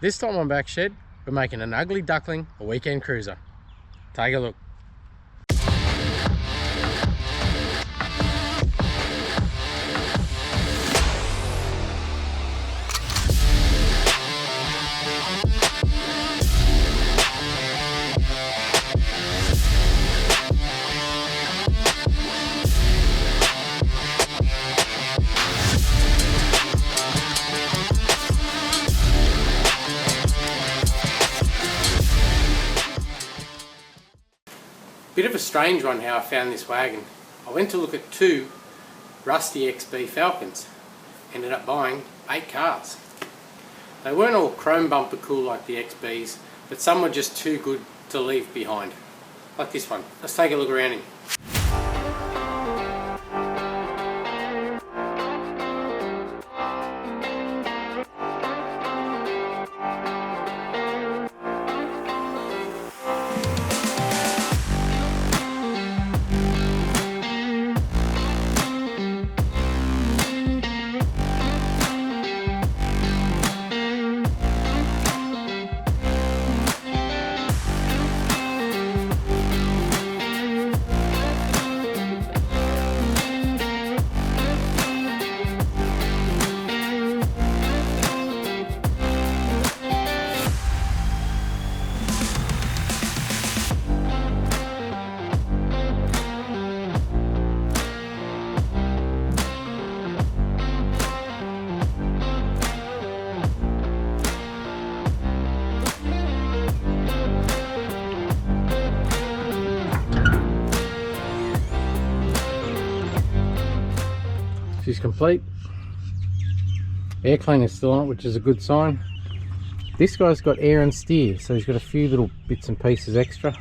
This time on Backshed, we're making an ugly duckling a weekend cruiser. Take a look. Bit of a strange one how I found this wagon. I went to look at 2 rusty XB Falcons. Ended up buying 8 cars. They weren't all chrome bumper cool like the XBs, but some were just too good to leave behind. Like this one. Let's take a look around him. She's complete. Air cleaner's still on it, which is a good sign. This guy's got air and steer, so he's got a few little bits and pieces extra.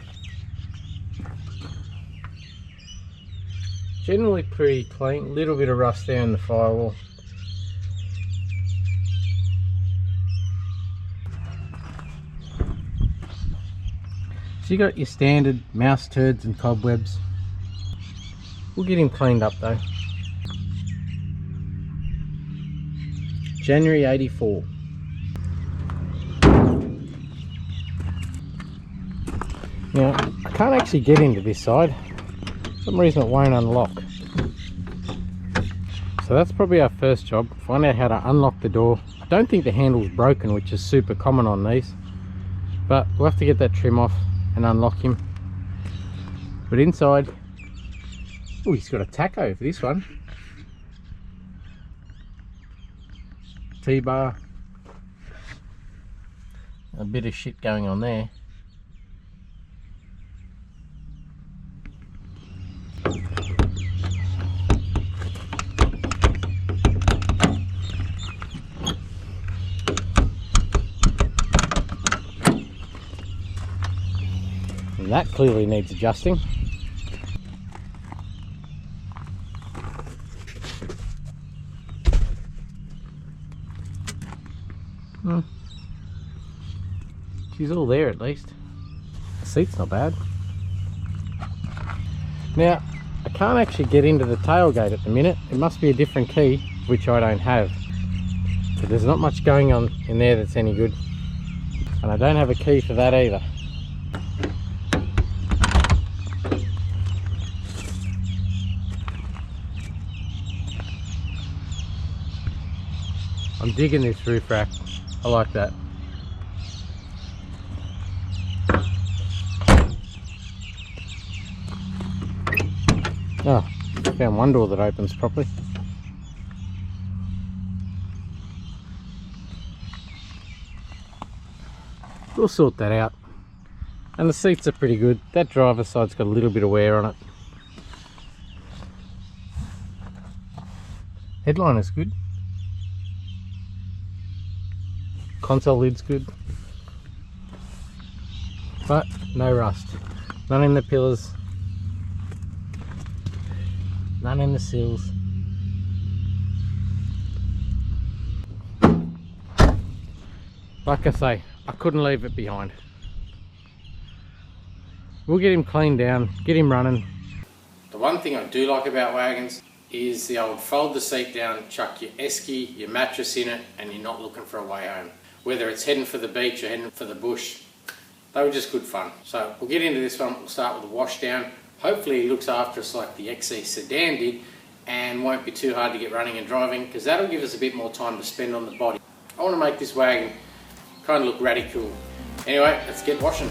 Generally pretty clean, little bit of rust there in the firewall. So you got your standard mouse turds and cobwebs. We'll get him cleaned up though. January 84. Now, I can't actually get into this side. For some reason it won't unlock. So that's probably our first job. Find out how to unlock the door. I don't think the handle's broken, which is super common on these. But we'll have to get that trim off and unlock him. But inside, oh, he's got a tacho for this one. T-bar, a bit of shit going on there. And that clearly needs adjusting. She's all there at least. The seat's not bad. Now, I can't actually get into the tailgate at the minute. It must be a different key, which I don't have. But there's not much going on in there that's any good. And I don't have a key for that either. I'm digging this roof rack. I like that. Oh, found one door that opens properly. We'll sort that out. And the seats are pretty good. That driver's side's got a little bit of wear on it. Headliner's good. Console lid's good. But no rust. None in the pillars. None in the sills. Like I say, I couldn't leave it behind. We'll get him cleaned down, get him running. The one thing I do like about wagons is the old fold the seat down, chuck your esky, your mattress in it, and you're not looking for a way home. whether it's heading for the beach or heading for the bush. They were just good fun. So we'll get into this one. We'll start with the wash down. Hopefully he looks after us like the XE sedan did and won't be too hard to get running and driving, because that'll give us a bit more time to spend on the body. I want to make this wagon kind of look ratty cool. Anyway, let's get washing.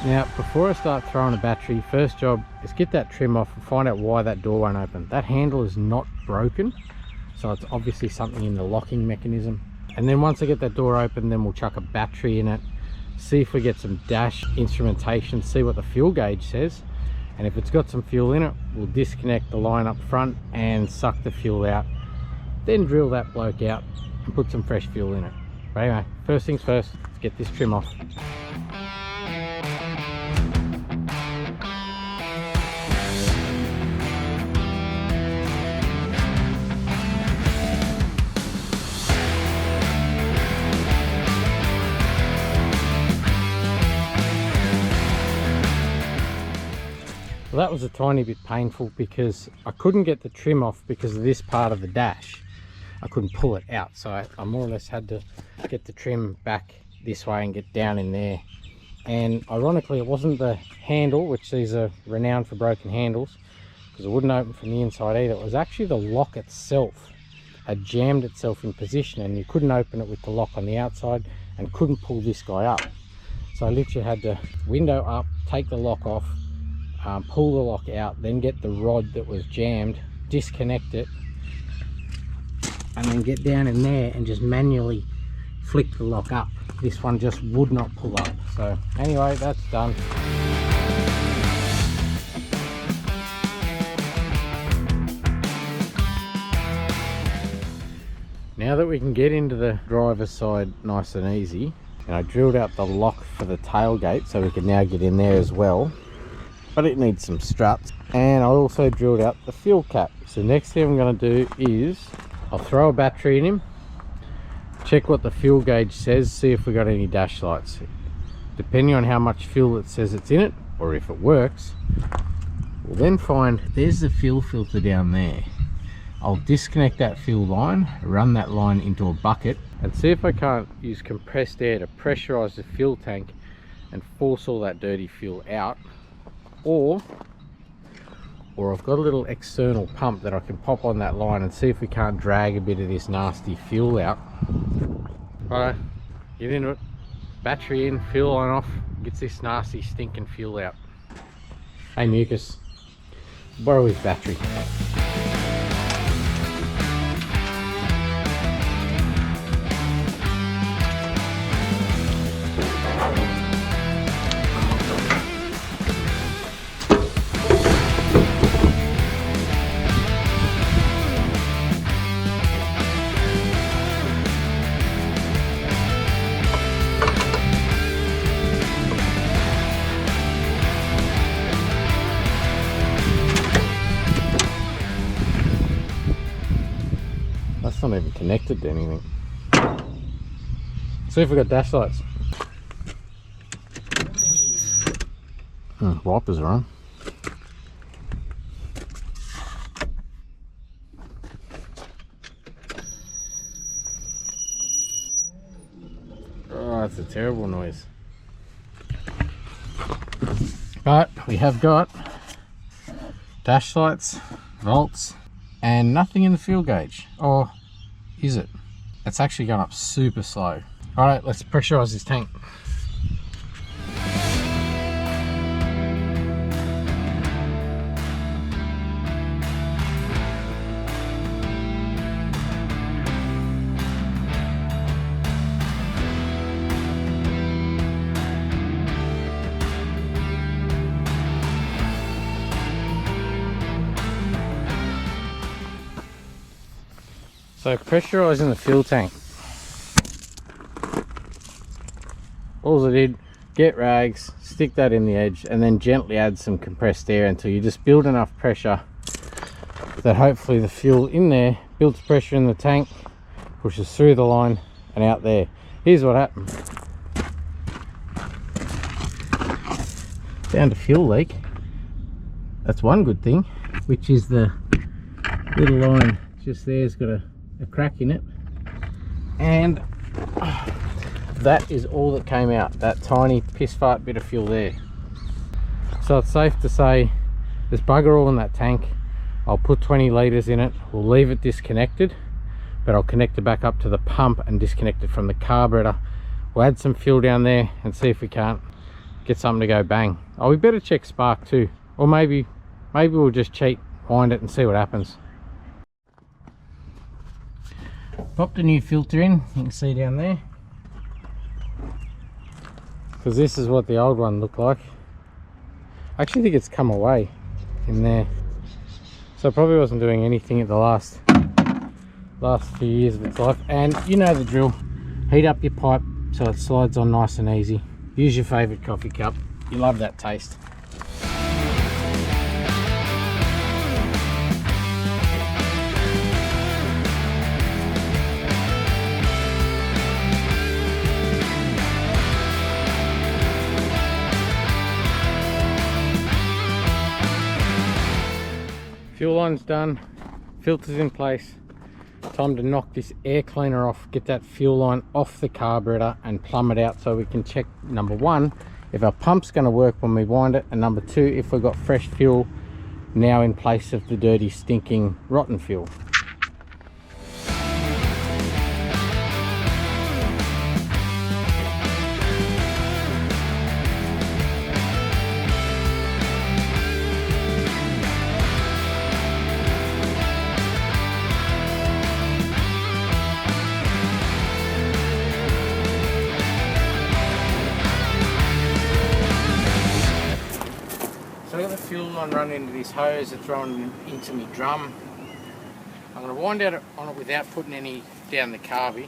Now, before I start throwing a battery, first job is get that trim off and find out why that door won't open. That handle is not broken, so it's obviously something in the locking mechanism. And then once I get that door open, then we'll chuck a battery in it, see if we get some dash instrumentation, see what the fuel gauge says. And if it's got some fuel in it, we'll disconnect the line up front and suck the fuel out. Then drill that bloke out and put some fresh fuel in it. But anyway, first things first, let's get this trim off. Well, that was a tiny bit painful because I couldn't get the trim off because of this part of the dash. I couldn't pull it out, so I more or less had to get the trim back this way and get down in there. And ironically, it wasn't the handle, which these are renowned for broken handles, because it wouldn't open from the inside either. It was actually the lock itself had jammed itself in position, and you couldn't open it with the lock on the outside and couldn't pull this guy up. So I literally had to window up, take the lock off, pull the lock out, then get the rod that was jammed, disconnect it, and then get down in there and just manually flick the lock up. This one just would not pull up. So anyway, that's done. Now that we can get into the driver's side nice and easy, and I drilled out the lock for the tailgate so we can now get in there as well, but it needs some struts. And I also drilled out the fuel cap. So next thing I'm going to do is I'll throw a battery in him, check what the fuel gauge says, see if we got any dash lights. Depending on how much fuel it says it's in it, or if it works, we'll then find there's the fuel filter down there. I'll disconnect that fuel line, run that line into a bucket, and see if I can't use compressed air to pressurize the fuel tank and force all that dirty fuel out. Or I've got a little external pump that I can pop on that line and see if we can't drag a bit of this nasty fuel out. Right, get into it, battery in, fuel line off, gets this nasty stinking fuel out. Hey Mucus, borrow his battery. Not even connected to anything. See if we got dash lights. Wipers are on. that's a terrible noise. But we have got dash lights, volts, and nothing in the fuel gauge. Or is it? It's actually gone up super slow. Alright, let's pressurize this tank. So pressurising the fuel tank. All I did, get rags, stick that in the edge, and then gently add some compressed air until you just build enough pressure that hopefully the fuel in there builds pressure in the tank, pushes through the line and out there. Here's what happened. Found a fuel leak. That's one good thing, which is the little line just there's got a crack in it, and that is all that came out, that tiny piss fart bit of fuel there. So it's safe to say there's bugger all in that tank. I'll put 20 litres in it, we'll leave it disconnected, but I'll connect it back up to the pump and disconnect it from the carburetor. We'll add some fuel down there and see if we can't get something to go bang. Oh, we better check spark too, or maybe we'll just cheat, wind it and see what happens. Popped a new filter in, you can see down there, because this is what the old one looked like. I actually think it's come away in there, so it probably wasn't doing anything at the last few years of its life. And you know the drill, heat up your pipe so it slides on nice and easy. Use your favourite coffee cup, you love that taste. Fuel line's done, filters in place. Time to knock this air cleaner off, get that fuel line off the carburetor and plumb it out so we can check, number one, if our pump's going to work when we wind it, and number two, if we've got fresh fuel now in place of the dirty, stinking, rotten fuel. So I've got the fuel line running into this hose that's running into my drum. I'm going to wind out on it without putting any down the carby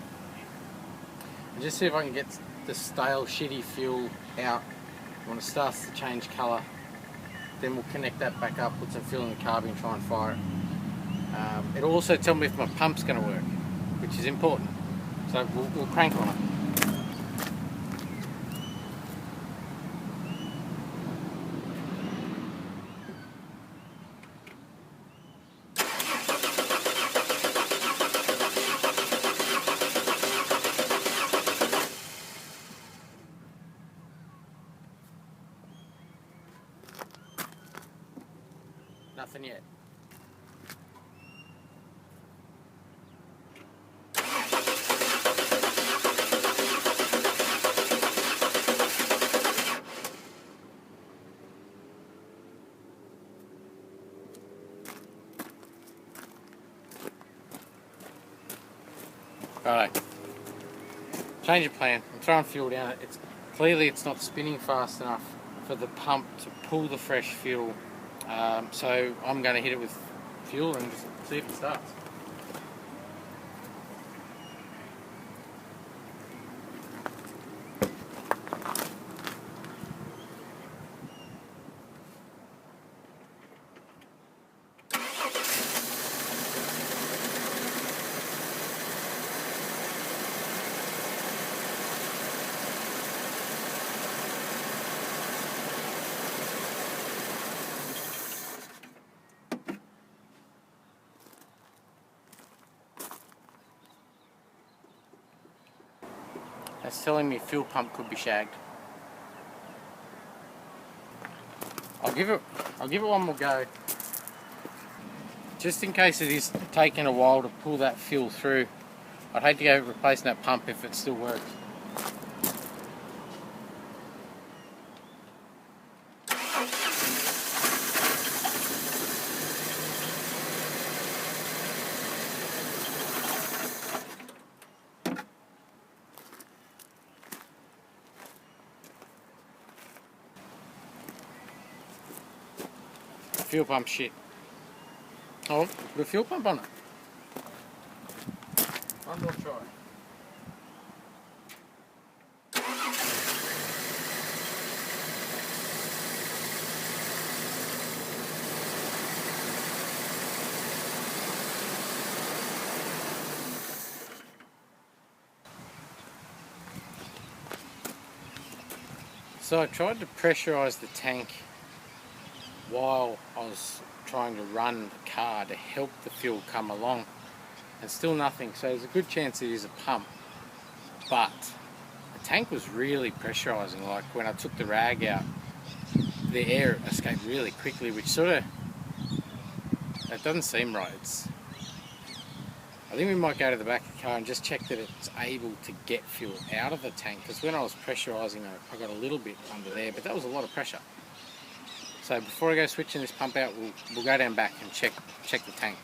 and just see if I can get the stale shitty fuel out. When it starts to change colour, then we'll connect that back up, put some fuel in the carby and try and fire it. It'll also tell me if my pump's going to work, which is important. So we'll crank on it. Nothing yet. Alright, change of plan. I'm throwing fuel down it. Clearly it's not spinning fast enough for the pump to pull the fresh fuel. So I'm going to hit it with fuel and just see if it starts. That's telling me fuel pump could be shagged. I'll give it one more go. Just in case it is taking a while to pull that fuel through. I'd hate to go replacing that pump if it still works. Fuel pump shit. Oh, put a fuel pump on it. One more try. So I tried to pressurise the tank while I was trying to run the car to help the fuel come along, and still nothing. So there's a good chance it is a pump, but the tank was really pressurising. Like when I took the rag out, the air escaped really quickly, which sort of, it doesn't seem right. I think we might go to the back of the car and just check that it's able to get fuel out of the tank, because when I was pressurising I got a little bit under there, but that was a lot of pressure. So before I go switching this pump out, we'll go down back and check the tank.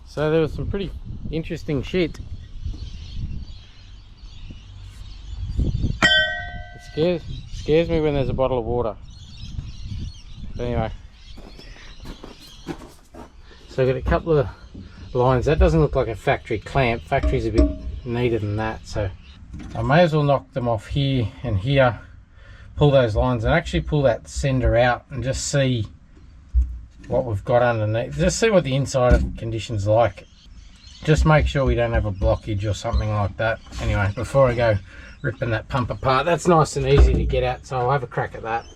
So there was some pretty interesting shit. It scares me when there's a bottle of water. But anyway. So I've got a couple of lines. That doesn't look like a factory clamp. Factory's a bit neater than that. So I may as well knock them off here and here. Pull those lines and actually pull that sender out and just see what we've got underneath. Just see what the inside of condition's like. Just make sure we don't have a blockage or something like that. Anyway, before I go ripping that pump apart, that's nice and easy to get at, so I'll have a crack at that.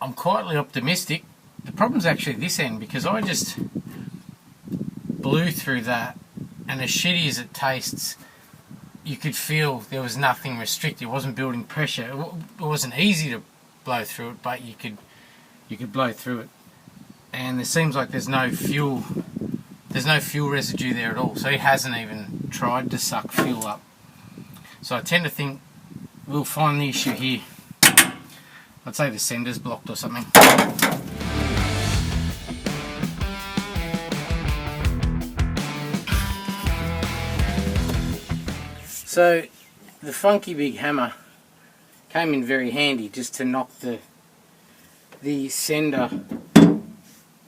I'm quietly optimistic. The problem's actually this end, because I just blew through that, and as shitty as it tastes, you could feel there was nothing restricted. It wasn't building pressure. It wasn't easy to blow through it, but you could blow through it. And it seems like there's no fuel residue there at all, so it hasn't even tried to suck fuel up. So I tend to think we'll find the issue here. I'd say the sender's blocked or something. So the funky big hammer came in very handy just to knock the sender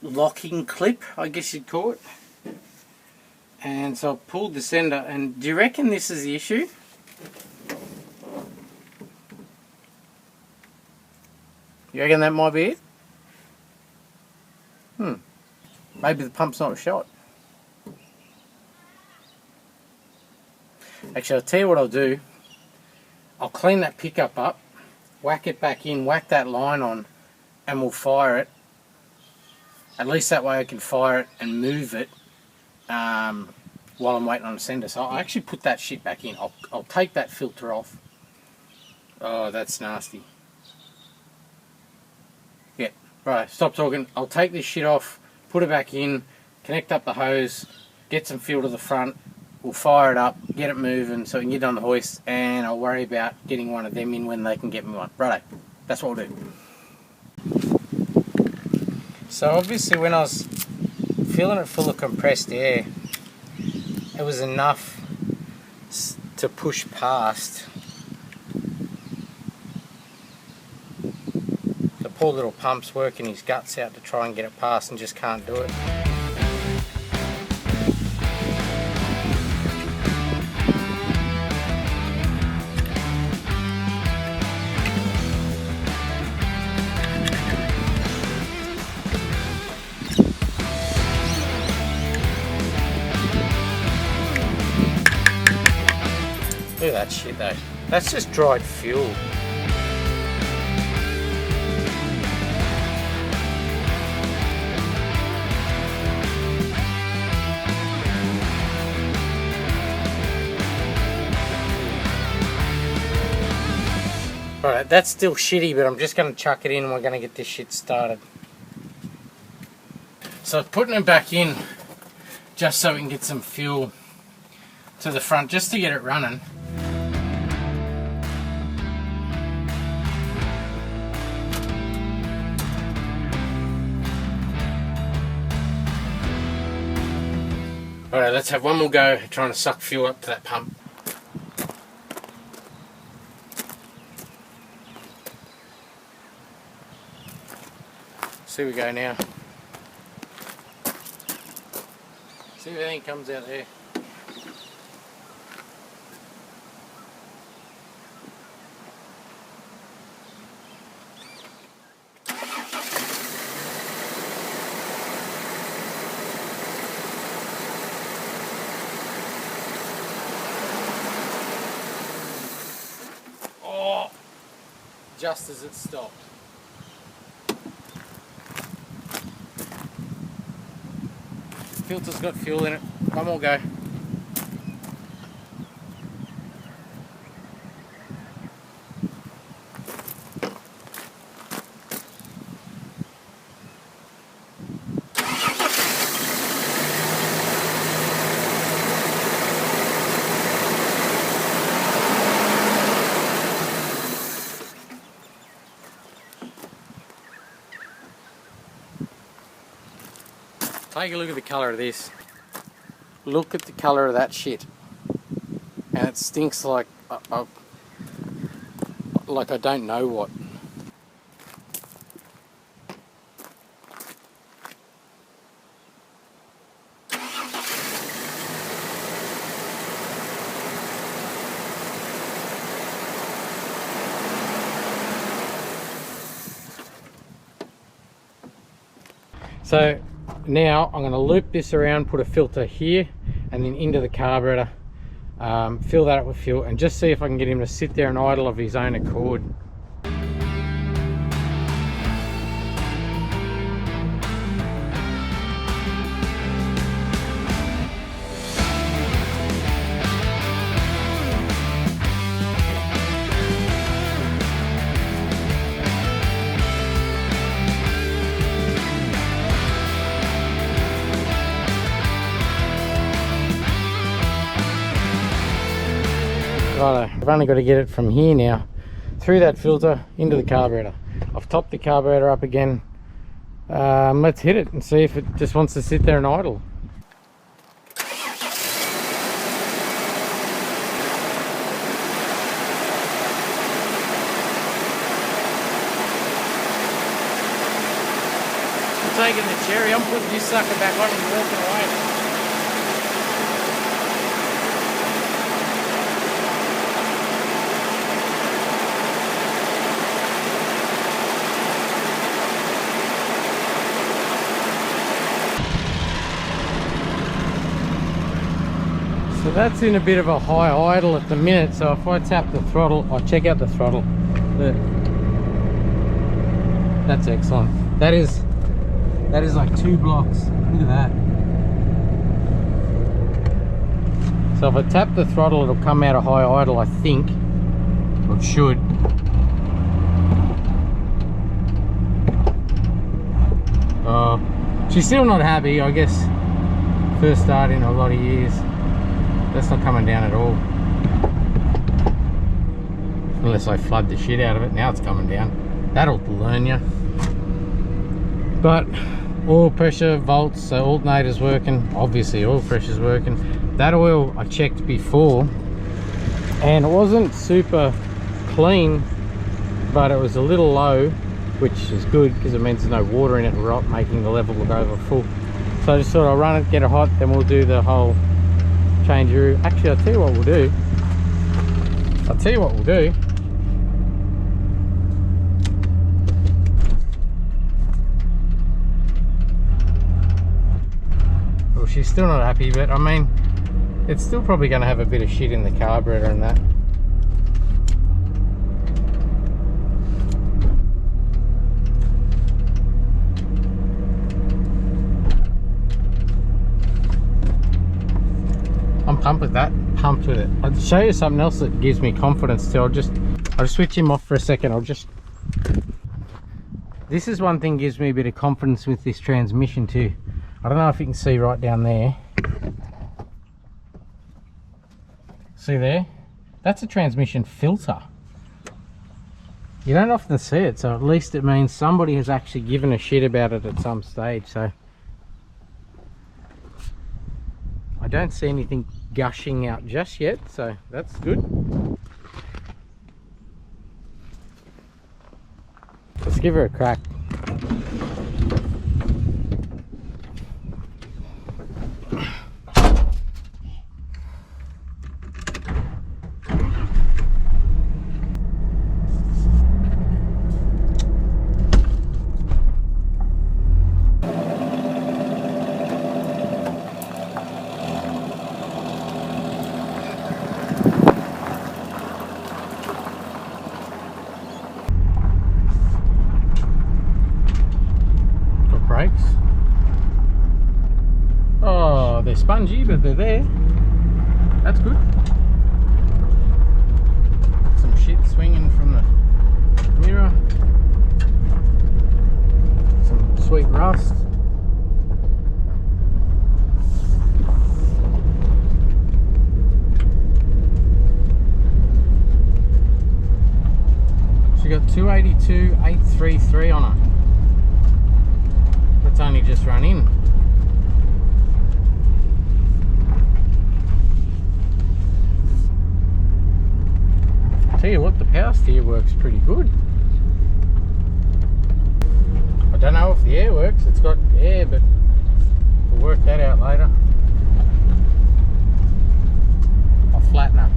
locking clip, I guess you'd call it. And so I pulled the sender, and do you reckon this is the issue? You reckon that might be it? Maybe the pump's not shot. Actually, I'll tell you what I'll do. I'll clean that pickup up, whack it back in, whack that line on, and we'll fire it. At least that way I can fire it and move it while I'm waiting on the sender. So I'll actually put that shit back in. I'll take that filter off. Oh, that's nasty. Yeah, right, stop talking. I'll take this shit off, put it back in, connect up the hose, get some fuel to the front. We'll fire it up, get it moving so we can get it on the hoist, and I'll worry about getting one of them in when they can get me one. Righto, that's what we'll do. So obviously when I was filling it full of compressed air, it was enough to push past. The poor little pump's working his guts out to try and get it past and just can't do it. Look at that shit though. That's just dried fuel. Alright, that's still shitty, but I'm just going to chuck it in and we're going to get this shit started. So putting it back in just so we can get some fuel to the front, just to get it running. Alright, let's have one more go trying to suck fuel up to that pump. See we go now. See if anything comes out there. Oh! Just as it stopped. Filter's got fuel in it. One more go. Take a look at the colour of this. Look at the colour of that shit. And it stinks like I don't know what. So now I'm going to loop this around, put a filter here and then into the carburetor, fill that up with fuel and just see if I can get him to sit there and idle of his own accord. Righto, I've only got to get it from here now, through that filter, into the carburetor. I've topped the carburetor up again. Let's hit it and see if it just wants to sit there and idle. I'm taking the cherry, I'm putting this sucker back on and walking away. So that's in a bit of a high idle at the minute, so if I tap the throttle, I'll check out the throttle. That's excellent. That is like 2 blocks. Look at that. So if I tap the throttle, it'll come out of high idle, I think. Or it should. She's still not happy, I guess. First start in a lot of years. That's not coming down at all. Unless I flood the shit out of it. Now it's coming down. That'll learn you. But oil pressure, volts, so alternator's working. Obviously oil pressure's working. That oil I checked before and it wasn't super clean, but it was a little low, which is good because it means there's no water in it, making the level look over full. So I just thought I'll run it, get it hot, then we'll do the whole change. Actually, I'll tell you what we'll do. Well, she's still not happy, but I mean, It's still probably going to have a bit of shit in the carburetor and that. I'm pumped with that. Pumped with it. I'll show you something else that gives me confidence too. I'll switch him off for a second. This is one thing gives me a bit of confidence with this transmission too. I don't know if you can see right down there. See there? That's a transmission filter. You don't often see it, so at least it means somebody has actually given a shit about it at some stage. So I don't see anything gushing out just yet, so that's good. Let's give her a crack. Oh, they're spongy, but they're there. That's good. Some shit swinging from the mirror. Some sweet rust. She got 282,833 on it. That's only just run in. Tell you what, the power steer works pretty good. I don't know if the air works. It's got air, but we'll work that out later. I'll flatten her.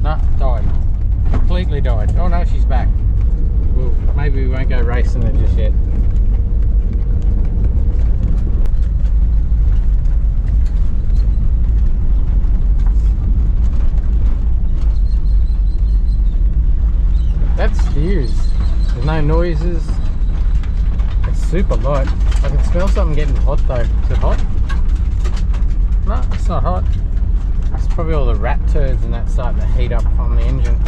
No, died. Completely died. Oh no, she's back. Well, maybe we won't go racing it just yet. That's huge. There's no noises. It's super light. I can smell something getting hot though. Is it hot? No, it's not hot. It's probably all the rat turds and that starting to heat up on the engine.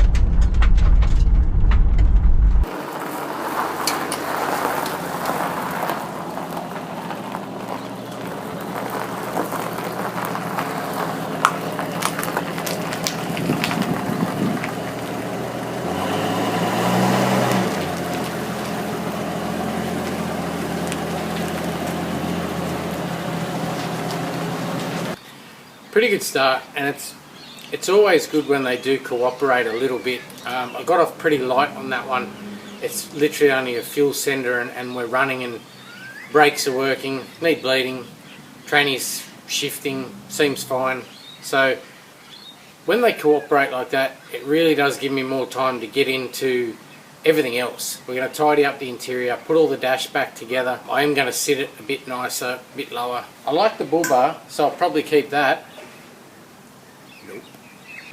Pretty good start, and it's always good when they do cooperate a little bit. I got off pretty light on that one. It's literally only a fuel sender, and we're running, and brakes are working, need bleeding, tranny's shifting, seems fine. So when they cooperate like that, it really does give me more time to get into everything else. We're going to tidy up the interior, put all the dash back together. I am going to sit it a bit nicer, a bit lower. I like the bull bar, so I'll probably keep that.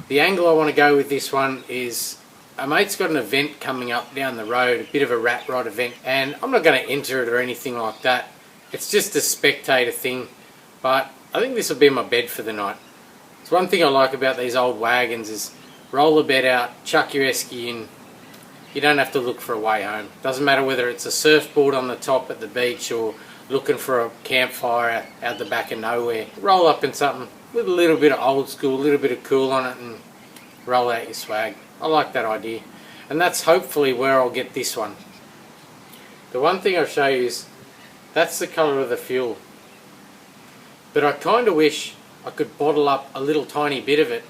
The angle I want to go with this one is, a mate's got an event coming up down the road, a bit of a rat rod event, and I'm not going to enter it or anything like that. It's just a spectator thing, but I think this will be my bed for the night. It's one thing I like about these old wagons is roll the bed out, chuck your esky in, you don't have to look for a way home. Doesn't matter whether it's a surfboard on the top at the beach or looking for a campfire out the back of nowhere. Roll up in something with a little bit of old school, a little bit of cool on it, and roll out your swag. I like that idea, and that's hopefully where I'll get this one. The one thing I'll show you is that's the colour of the fuel, but I kind of wish I could bottle up a little tiny bit of it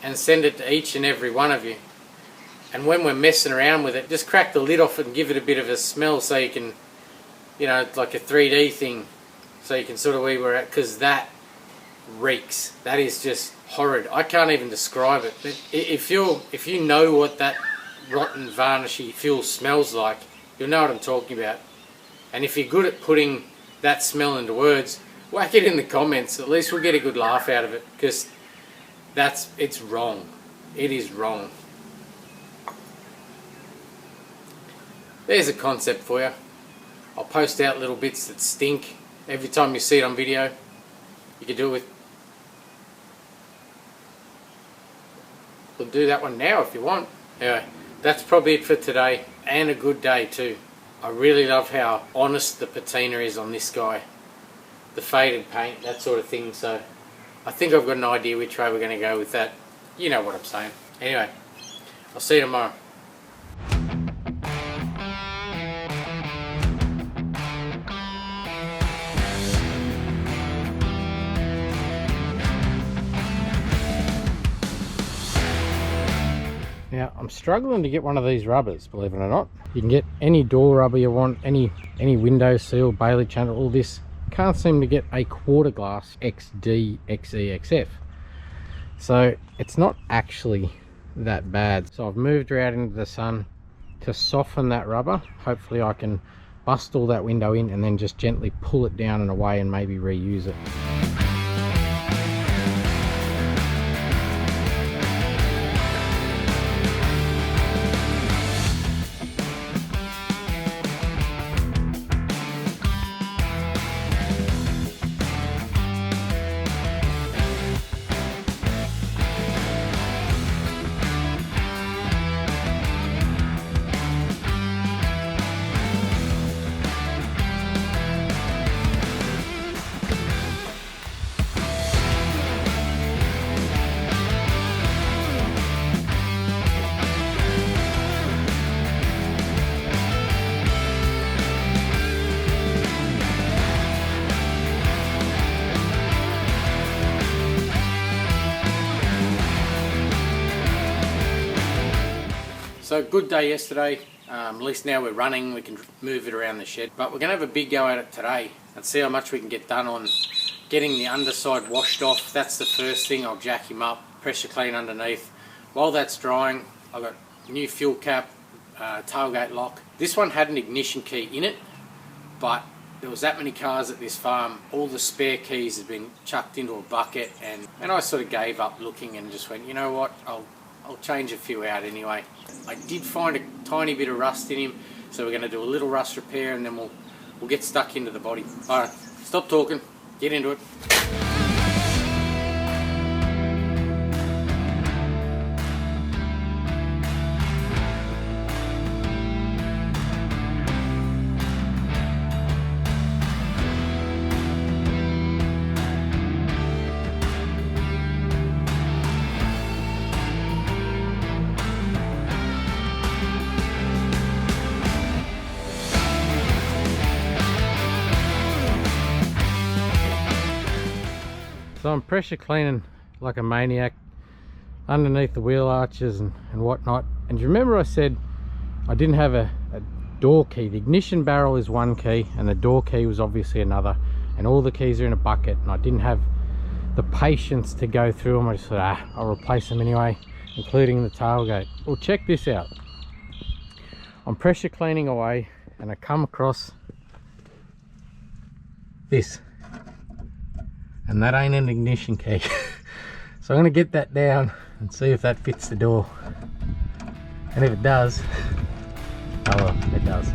and send it to each and every one of you, and when we're messing around with it, just crack the lid off it and give it a bit of a smell, so you can, you know, like a 3D thing, so you can sort of where we're at, because that reeks. That is just horrid. I can't even describe it. But if you know what that rotten varnishy fuel smells like, you'll know what I'm talking about. And if you're good at putting that smell into words, whack it in the comments. At least we'll get a good laugh out of it, because it's wrong. It is wrong. There's a concept for you. I'll post out little bits that stink every time you see it on video. You can do it with... We'll do that one now if you want. Anyway, that's probably it for today, and a good day too. I really love how honest the patina is on this guy. The faded paint, that sort of thing, so I think I've got an idea which way we're going to go with that. You know what I'm saying. Anyway, I'll see you tomorrow. Now, I'm struggling to get one of these rubbers, believe it or not. You can get any door rubber you want, any window seal, Bailey channel, all this. Can't seem to get a quarter glass XD, XE, XF. So it's not actually that bad. So I've moved her out into the sun to soften that rubber. Hopefully I can bust all that window in and then just gently pull it down and away and maybe reuse it. So good day yesterday, at least now we're running, we can move it around the shed. But we're going to have a big go at it today and see how much we can get done on getting the underside washed off. That's the first thing. I'll jack him up, pressure clean underneath. While that's drying, I've got new fuel cap, tailgate lock. This one had an ignition key in it, but there was that many cars at this farm, all the spare keys had been chucked into a bucket, and I sort of gave up looking and just went, you know what, I'll change a few out anyway. I did find a tiny bit of rust in him, so we're going to do a little rust repair and then we'll get stuck into the body. Alright, stop talking, get into it. So I'm pressure cleaning like a maniac underneath the wheel arches and whatnot. And do you remember I said I didn't have a door key? The ignition barrel is one key and the door key was obviously another, and all the keys are in a bucket, and I didn't have the patience to go through them. I just thought, I'll replace them anyway, including the tailgate. Well, check this out. I'm pressure cleaning away and I come across this. And that ain't an ignition key. So I'm going to get that down and see if that fits the door. And if it does, oh well, it does.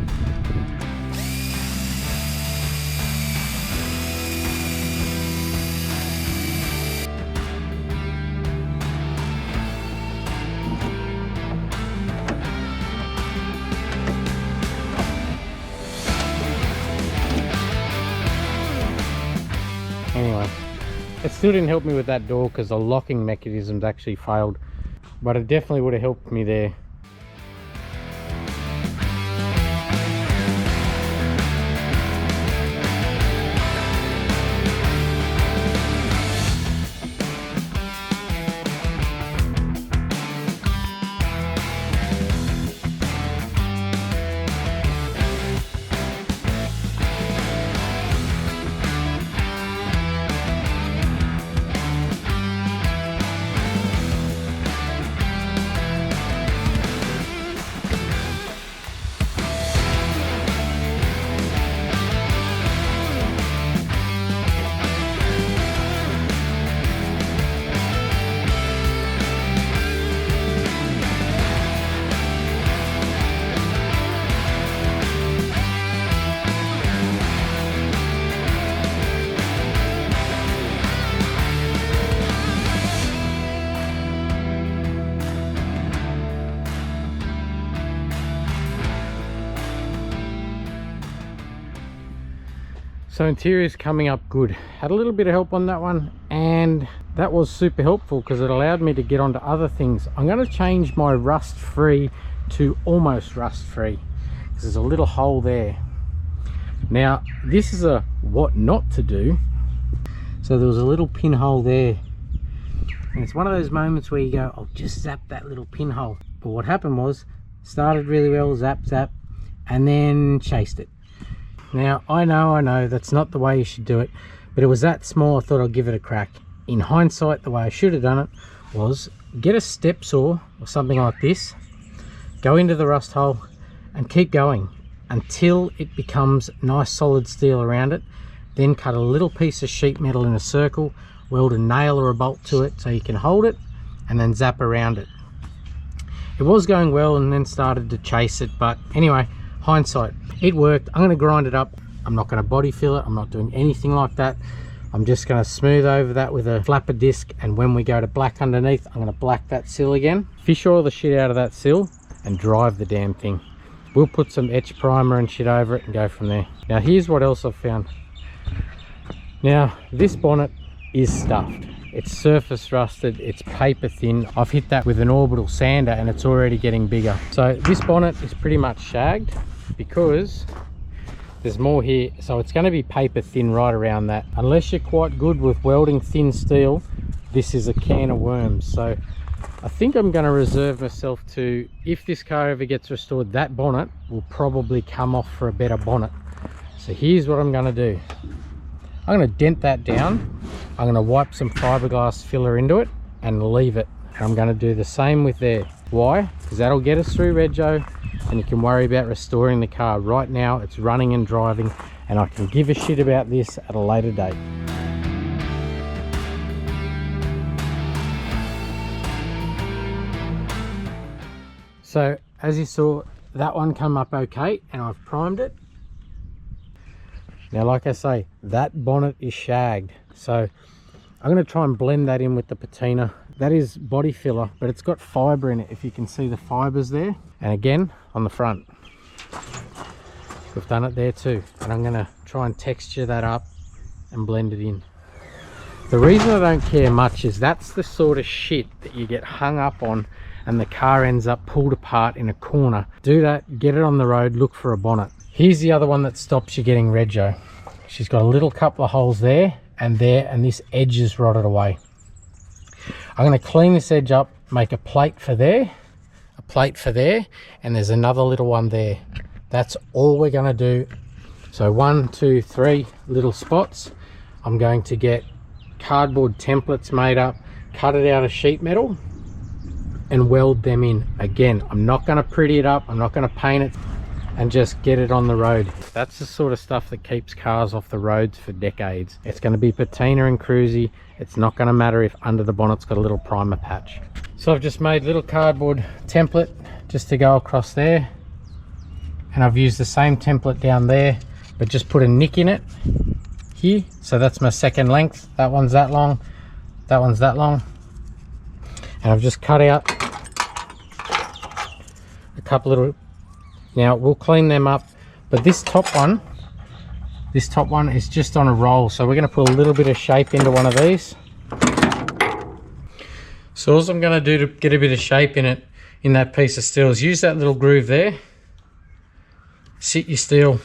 Anyway, it still didn't help me with that door because the locking mechanisms actually failed, but it definitely would have helped me there. So interior is coming up good. Had a little bit of help on that one, and that was super helpful because it allowed me to get onto other things. I'm going to change my rust free to almost rust free because there's a little hole there. Now this is a what not to do. So there was a little pinhole there, and it's one of those moments where you go, I'll just zap that little pinhole. But what happened was, started really well, zap zap, and then chased it. Now I know that's not the way you should do it, but it was that small I thought I'd give it a crack. In hindsight, the way I should have done it was get a step saw or something like this, go into the rust hole and keep going until it becomes nice solid steel around it. Then cut a little piece of sheet metal in a circle, weld a nail or a bolt to it so you can hold it, and then zap around it. It was going well and then started to chase it, but anyway, hindsight, it worked. I'm going to grind it up. I'm not going to body fill it. I'm not doing anything like that. I'm just going to smooth over that with a flapper disc, and when we go to black underneath, I'm going to black that sill again, fish oil the shit out of that sill, and drive the damn thing. We'll put some etch primer and shit over it and go from there. Now here's what else I've found. Now this bonnet is stuffed. It's surface rusted, it's paper thin. I've hit that with an orbital sander and it's already getting bigger. So this bonnet is pretty much shagged because there's more here. So it's going to be paper thin right around that. Unless you're quite good with welding thin steel, this is a can of worms. So I think I'm going to reserve myself to, if this car ever gets restored, that bonnet will probably come off for a better bonnet. So here's what I'm going to do. I'm going to dent that down. I'm going to wipe some fiberglass filler into it and leave it. And I'm going to do the same with there. Why? Because that'll get us through rego and you can worry about restoring the car. Right now it's running and driving, and I can give a shit about this at a later date. So as you saw, that one come up okay, and I've primed it. Now like I say, that bonnet is shagged, so I'm going to try and blend that in with the patina. That is body filler, but it's got fibre in it, if you can see the fibres there. And again, on the front, we've done it there too. And I'm going to try and texture that up and blend it in. The reason I don't care much is that's the sort of shit that you get hung up on and the car ends up pulled apart in a corner. Do that, get it on the road, look for a bonnet. Here's the other one that stops you getting rego. She's got a little couple of holes there, and this edge is rotted away. I'm going to clean this edge up, make a plate for there, a plate for there, and there's another little one there. That's all we're going to do. So 1, 2, 3 little spots. I'm going to get cardboard templates made up, cut it out of sheet metal, and weld them in. Again, I'm not going to pretty it up, I'm not going to paint it, and just get it on the road. That's the sort of stuff that keeps cars off the roads for decades. It's going to be patina and cruisy. It's not going to matter if under the bonnet's got a little primer patch. So I've just made a little cardboard template just to go across there, and I've used the same template down there, but just put a nick in it here. So that's my second length. That one's that long, that one's that long, and I've just cut out a couple little. Now we'll clean them up, but this top one is just on a roll, so we're going to put a little bit of shape into one of these. So all I'm going to do to get a bit of shape in it, in that piece of steel, is use that little groove there, sit your steel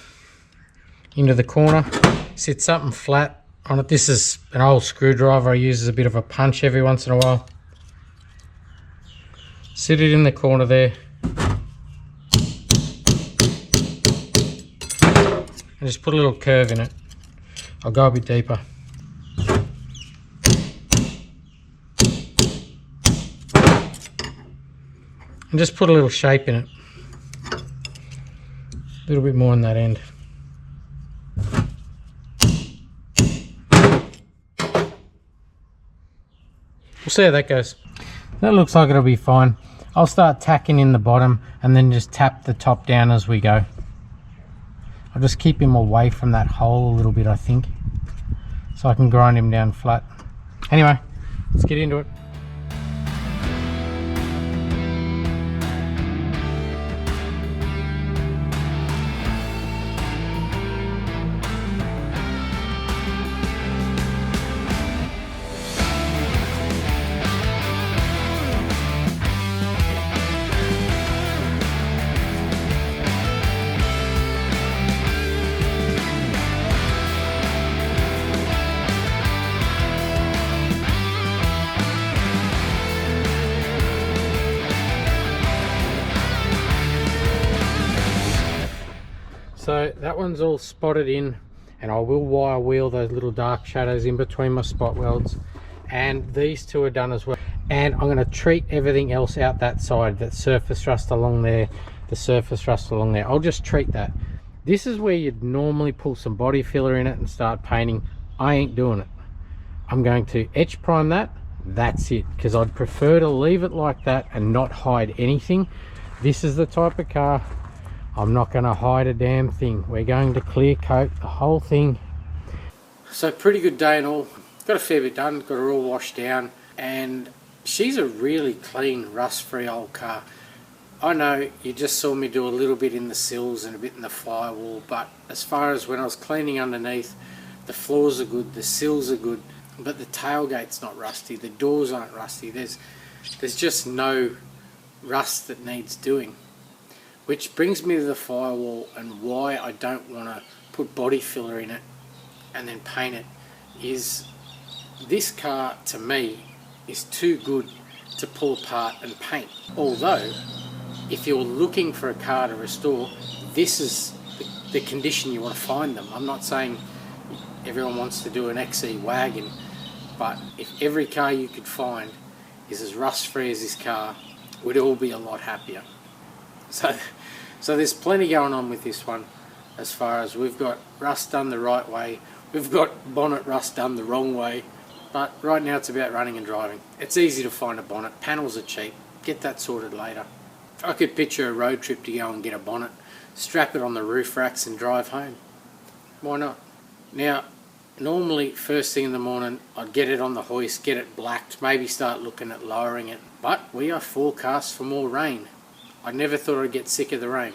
into the corner, sit something flat on it. This is an old screwdriver I use as a bit of a punch every once in a while. Sit it in the corner there. And just put a little curve in it. I'll go a bit deeper. And just put a little shape in it. A little bit more on that end. We'll see how that goes. That looks like it'll be fine. I'll start tacking in the bottom and then just tap the top down as we go. I'll just keep him away from that hole a little bit, I think, so I can grind him down flat. Anyway, let's get into it. that one's all spotted in, and I will wire wheel those little dark shadows in between my spot welds, and these two are done as well. And I'm going to treat everything else out that side, that surface rust along there, the surface rust along there. I'll just treat that. This is where you'd normally pull some body filler in it and start painting. I ain't doing it. I'm going to etch prime that. That's it, because I'd prefer to leave it like that and not hide anything. This is the type of car I'm not going to hide a damn thing. We're going to clear coat the whole thing. So pretty good day and all. Got a fair bit done, got her all washed down, and she's a really clean, rust-free old car. I know you just saw me do a little bit in the sills and a bit in the firewall, but as far as when I was cleaning underneath, the floors are good, the sills are good, but the tailgate's not rusty, the doors aren't rusty. There's just no rust that needs doing. Which brings me to the firewall, and why I don't want to put body filler in it and then paint it is this car, to me, is too good to pull apart and paint. Although, if you're looking for a car to restore, this is the condition you want to find them. I'm not saying everyone wants to do an XE wagon, but if every car you could find is as rust-free as this car, we'd all be a lot happier. So there's plenty going on with this one, as far as we've got rust done the right way, we've got bonnet rust done the wrong way, but right now it's about running and driving. It's easy to find a bonnet, panels are cheap, get that sorted later. If I could picture a road trip to go and get a bonnet, strap it on the roof racks and drive home. Why not? Now, normally first thing in the morning I'd get it on the hoist, get it blacked, maybe start looking at lowering it, but we are forecast for more rain. I never thought I'd get sick of the rain.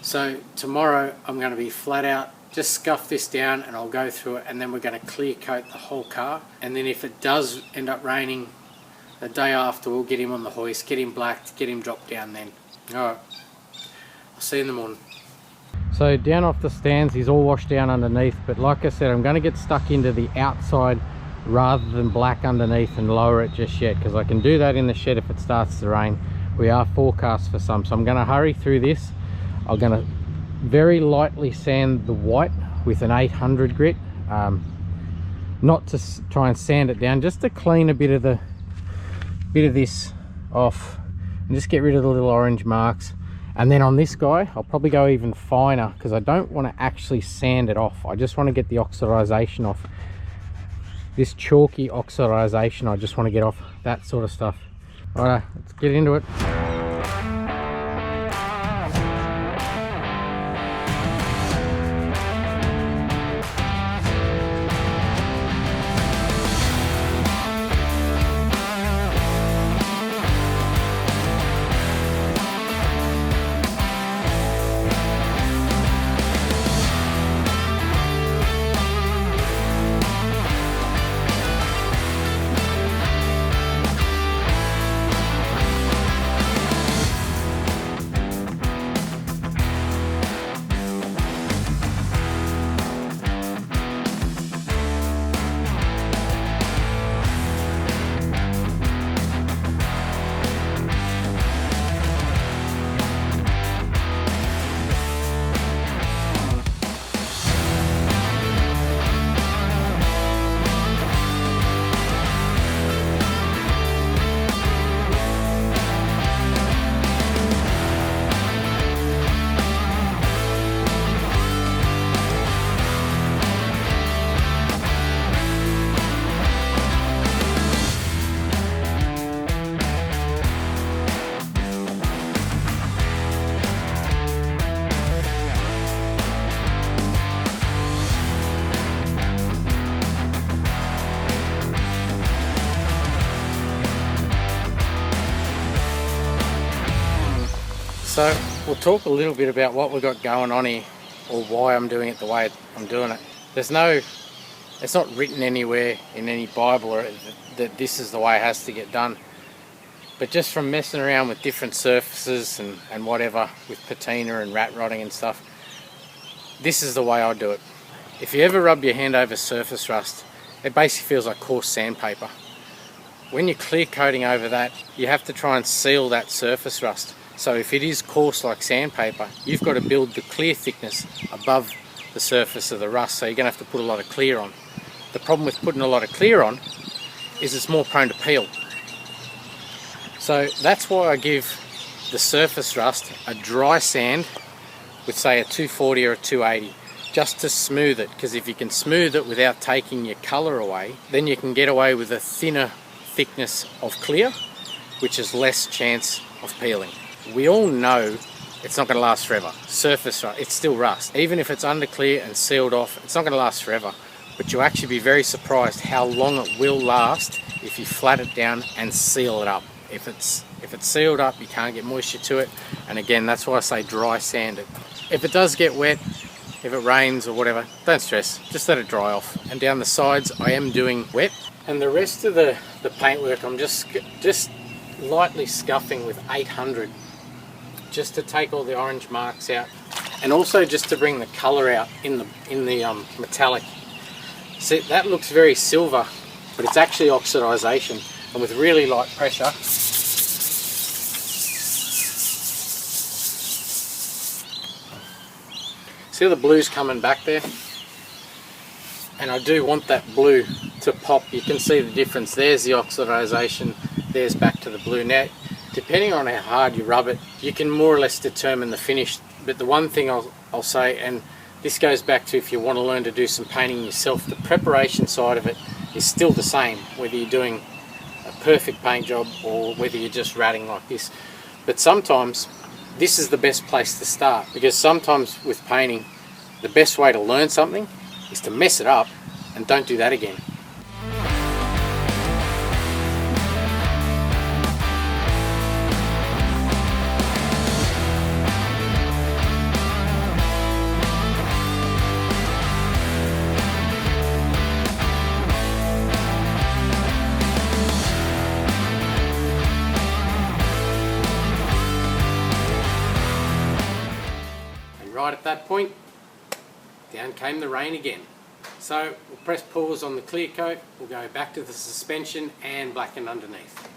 So tomorrow I'm going to be flat out, just scuff this down and I'll go through it, and then we're going to clear coat the whole car, and then if it does end up raining the day after, we'll get him on the hoist, get him blacked, get him dropped down then. Alright, I'll see you in the morning. So down off the stands, he's all washed down underneath, but like I said, I'm going to get stuck into the outside rather than black underneath and lower it just yet, because I can do that in the shed if it starts to rain. We are forecast for some, so I'm going to hurry through this. I'm going to very lightly sand the white with an 800 grit, not to try and sand it down, just to clean a bit of this off and just get rid of the little orange marks. And then on this guy I'll probably go even finer, because I don't want to actually sand it off. I just want to get the oxidization off, this chalky oxidization. I just want to get off that sort of stuff. Alright, let's get into it. So we'll talk a little bit about what we've got going on here, or why I'm doing it the way I'm doing it. It's not written anywhere in any Bible or that this is the way it has to get done. But just from messing around with different surfaces and whatever, with patina and rat rotting and stuff, this is the way I do it. If you ever rub your hand over surface rust, it basically feels like coarse sandpaper. When you're clear coating over that, you have to try and seal that surface rust. So if it is coarse like sandpaper, you've got to build the clear thickness above the surface of the rust, so you're going to have to put a lot of clear on. The problem with putting a lot of clear on is it's more prone to peel. So that's why I give the surface rust a dry sand with say a 240 or a 280, just to smooth it, because if you can smooth it without taking your colour away, then you can get away with a thinner thickness of clear, which is less chance of peeling. We all know it's not going to last forever. Surface rust, it's still rust. Even if it's under clear and sealed off, it's not going to last forever. But you'll actually be very surprised how long it will last if you flat it down and seal it up. If it's sealed up, you can't get moisture to it. And again, that's why I say dry sand it. If it does get wet, if it rains or whatever, don't stress, just let it dry off. And down the sides, I am doing wet. And the rest of the paintwork, I'm just lightly scuffing with 800, just to take all the orange marks out. And also just to bring the colour out in the metallic. See, that looks very silver, but it's actually oxidization. And with really light pressure, see the blue's coming back there? And I do want that blue to pop. You can see the difference. There's the oxidization, there's back to the blue. Now, depending on how hard you rub it, you can more or less determine the finish. But the one thing I'll say, and this goes back to if you want to learn to do some painting yourself, the preparation side of it is still the same, whether you're doing a perfect paint job or whether you're just ratting like this. But sometimes this is the best place to start, because sometimes with painting, the best way to learn something is to mess it up and don't do that again. Right at that point, down came the rain again. So we'll press pause on the clear coat, we'll go back to the suspension and blacken underneath.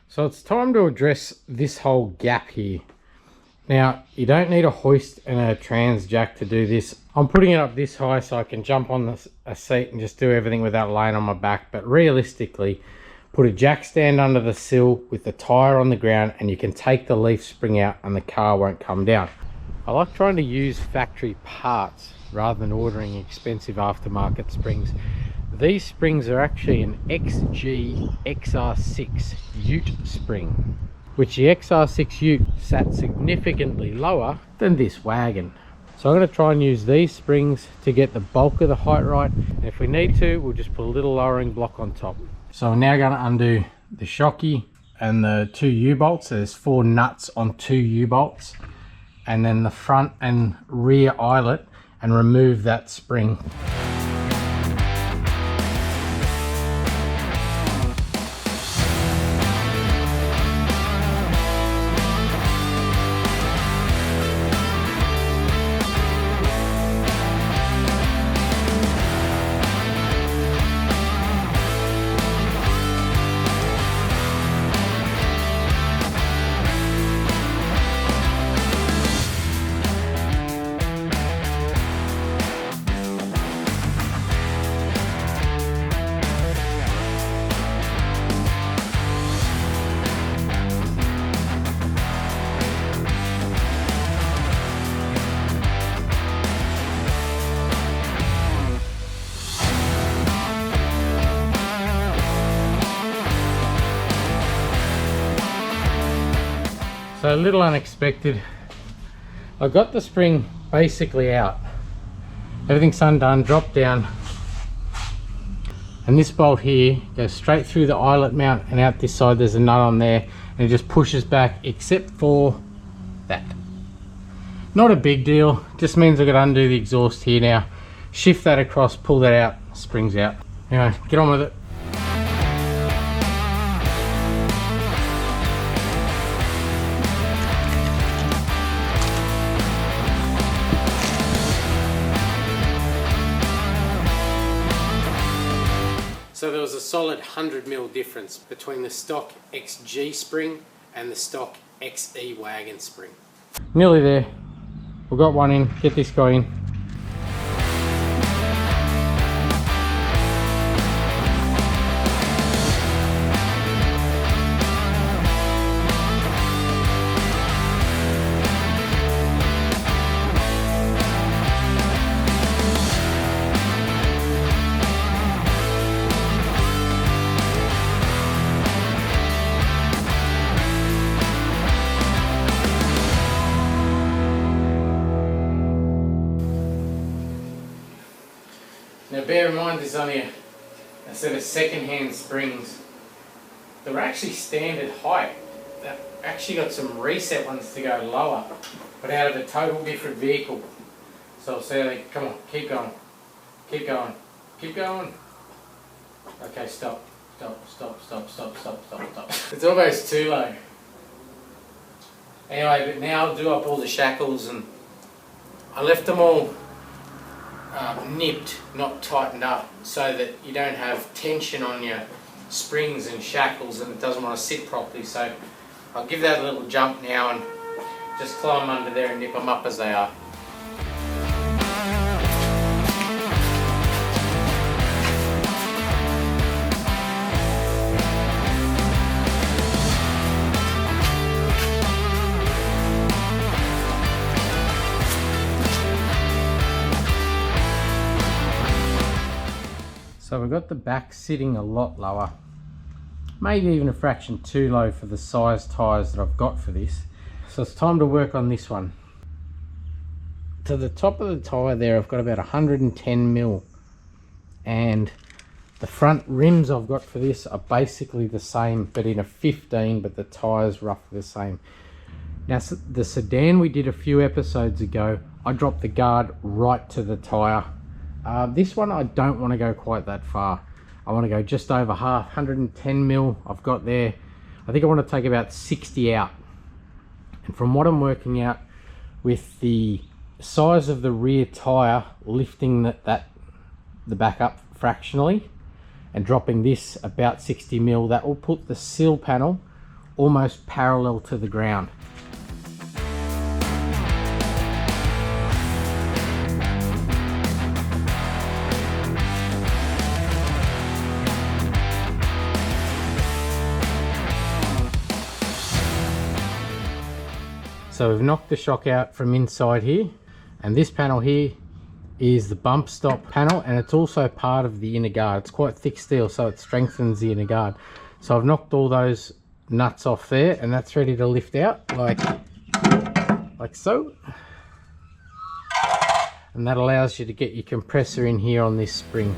So it's time to address this whole gap here. Now, you don't need a hoist and a trans jack to do this. I'm putting it up this high so I can jump on a seat and just do everything without laying on my back. But realistically, put a jack stand under the sill with the tyre on the ground and you can take the leaf spring out and the car won't come down. I like trying to use factory parts rather than ordering expensive aftermarket springs. These springs are actually an XG XR6 Ute spring, which the XR6 Ute sat significantly lower than this wagon. So I'm going to try and use these springs to get the bulk of the height right, and if we need to, we'll just put a little lowering block on top. So I'm now going to undo the shocky and the two U-bolts. So there's 4 nuts on 2 U-bolts, and then the front and rear eyelet, and remove that spring. So a little unexpected. I got the spring basically out. Everything's undone, dropped down. And this bolt here goes straight through the eyelet mount, and out this side there's a nut on there, and it just pushes back except for that. Not a big deal, just means I've got to undo the exhaust here now. Shift that across, pull that out, springs out. Anyway, get on with it. So there was a solid 100mm difference between the stock XG spring and the stock XE wagon spring. Nearly there. We've got one in, get this guy in. Now bear in mind there's only a set of second-hand springs. They're actually standard height. They've actually got some reset ones to go lower, but out of a total different vehicle. So I'll see how they, come on, keep going, keep going, keep going. Okay, stop, stop, stop, stop, stop, stop, stop, stop. It's almost too low. Anyway, but now I'll do up all the shackles, and I left them all nipped, not tightened up, so that you don't have tension on your springs and shackles and it doesn't want to sit properly. So I'll give that a little jump now and just climb under there and nip them up as they are. So we've got the back sitting a lot lower, maybe even a fraction too low for the size tyres that I've got for this. So it's time to work on this one. To the top of the tyre there I've got about 110mm, and the front rims I've got for this are basically the same but in a 15, but the tyres roughly the same. Now the sedan we did a few episodes ago, I dropped the guard right to the tyre. This one I don't want to go quite that far. I want to go just over half, 110mm I've got there. I think I want to take about 60 out. And from what I'm working out, with the size of the rear tyre lifting the back up fractionally and dropping this about 60mm, that will put the sill panel almost parallel to the ground. So we've knocked the shock out from inside here, and this panel here is the bump stop panel, and it's also part of the inner guard. It's quite thick steel, so it strengthens the inner guard. So I've knocked all those nuts off there, and that's ready to lift out like so. And that allows you to get your compressor in here on this spring.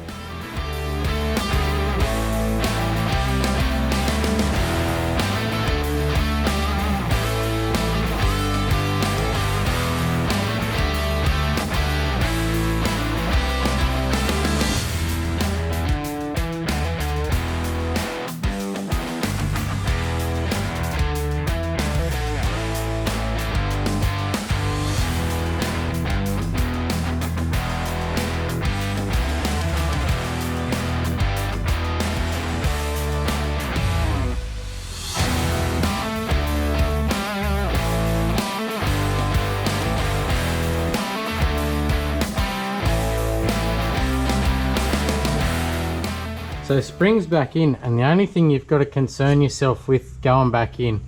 So springs back in, and the only thing you've got to concern yourself with going back in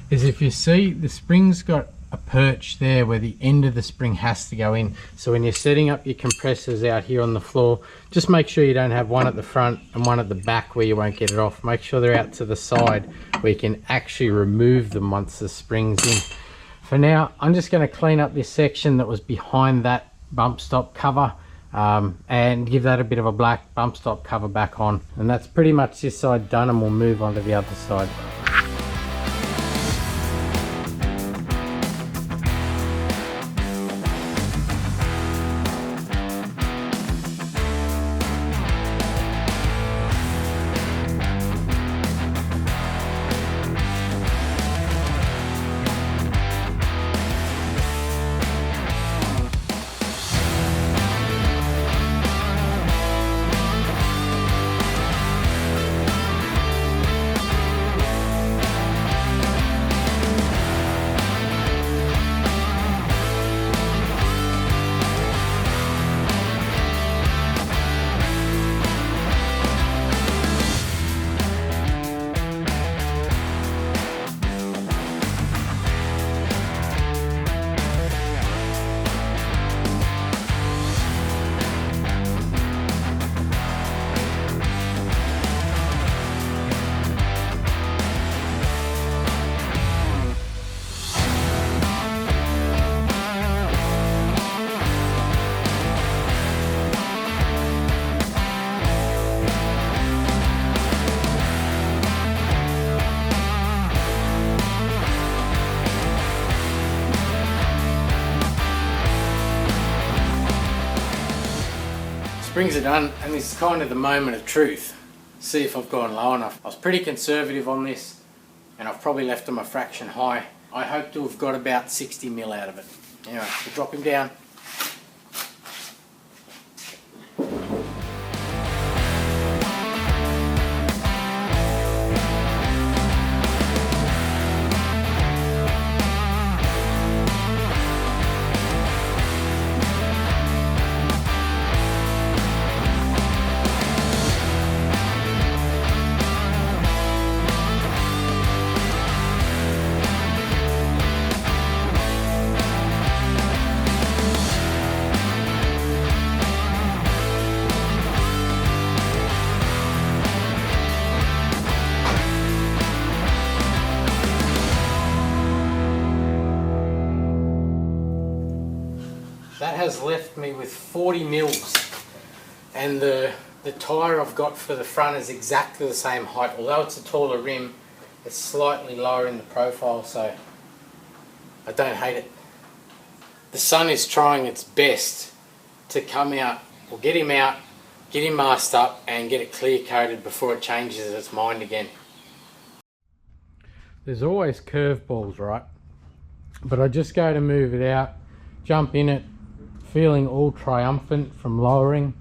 is if you see the spring's got a perch there where the end of the spring has to go in. So when you're setting up your compressors out here on the floor, just make sure you don't have one at the front and one at the back where you won't get it off. Make sure they're out to the side where you can actually remove them once the spring's in. For now, I'm just going to clean up this section that was behind that bump stop cover and give that a bit of a black bump stop cover back on. And that's pretty much this side done, and we'll move on to the other side. Springs are done, and this is kind of the moment of truth. See if I've gone low enough. I was pretty conservative on this, and I've probably left them a fraction high. I hope to have got about 60 mil out of it. Anyway, we'll drop him down. That has left me with 40 mils, and the tyre I've got for the front is exactly the same height. Although it's a taller rim, it's slightly lower in the profile, so I don't hate it. The sun is trying its best to come out, or get him out, get him masked up and get it clear coated before it changes its mind again. There's always curveballs, right? But I just go to move it out, jump in it, feeling all triumphant from lowering,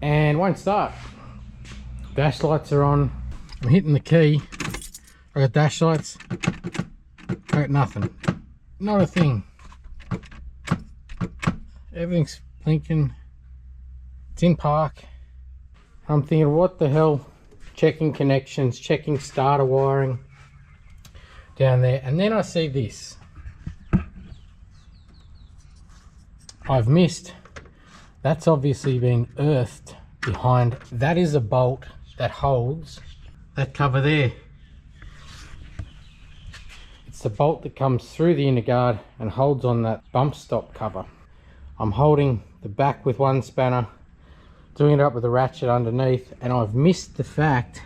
and won't start. Dash lights are on. I'm hitting the key. I got dash lights. I got nothing. Not a thing. Everything's blinking. It's in park. I'm thinking, what the hell? Checking connections, checking starter wiring down there, and then I see this. I've missed. That's obviously been earthed behind. That is a bolt that holds that cover there. It's the bolt that comes through the inner guard and holds on that bump stop cover. I'm holding the back with one spanner, doing it up with a ratchet underneath, and I've missed the fact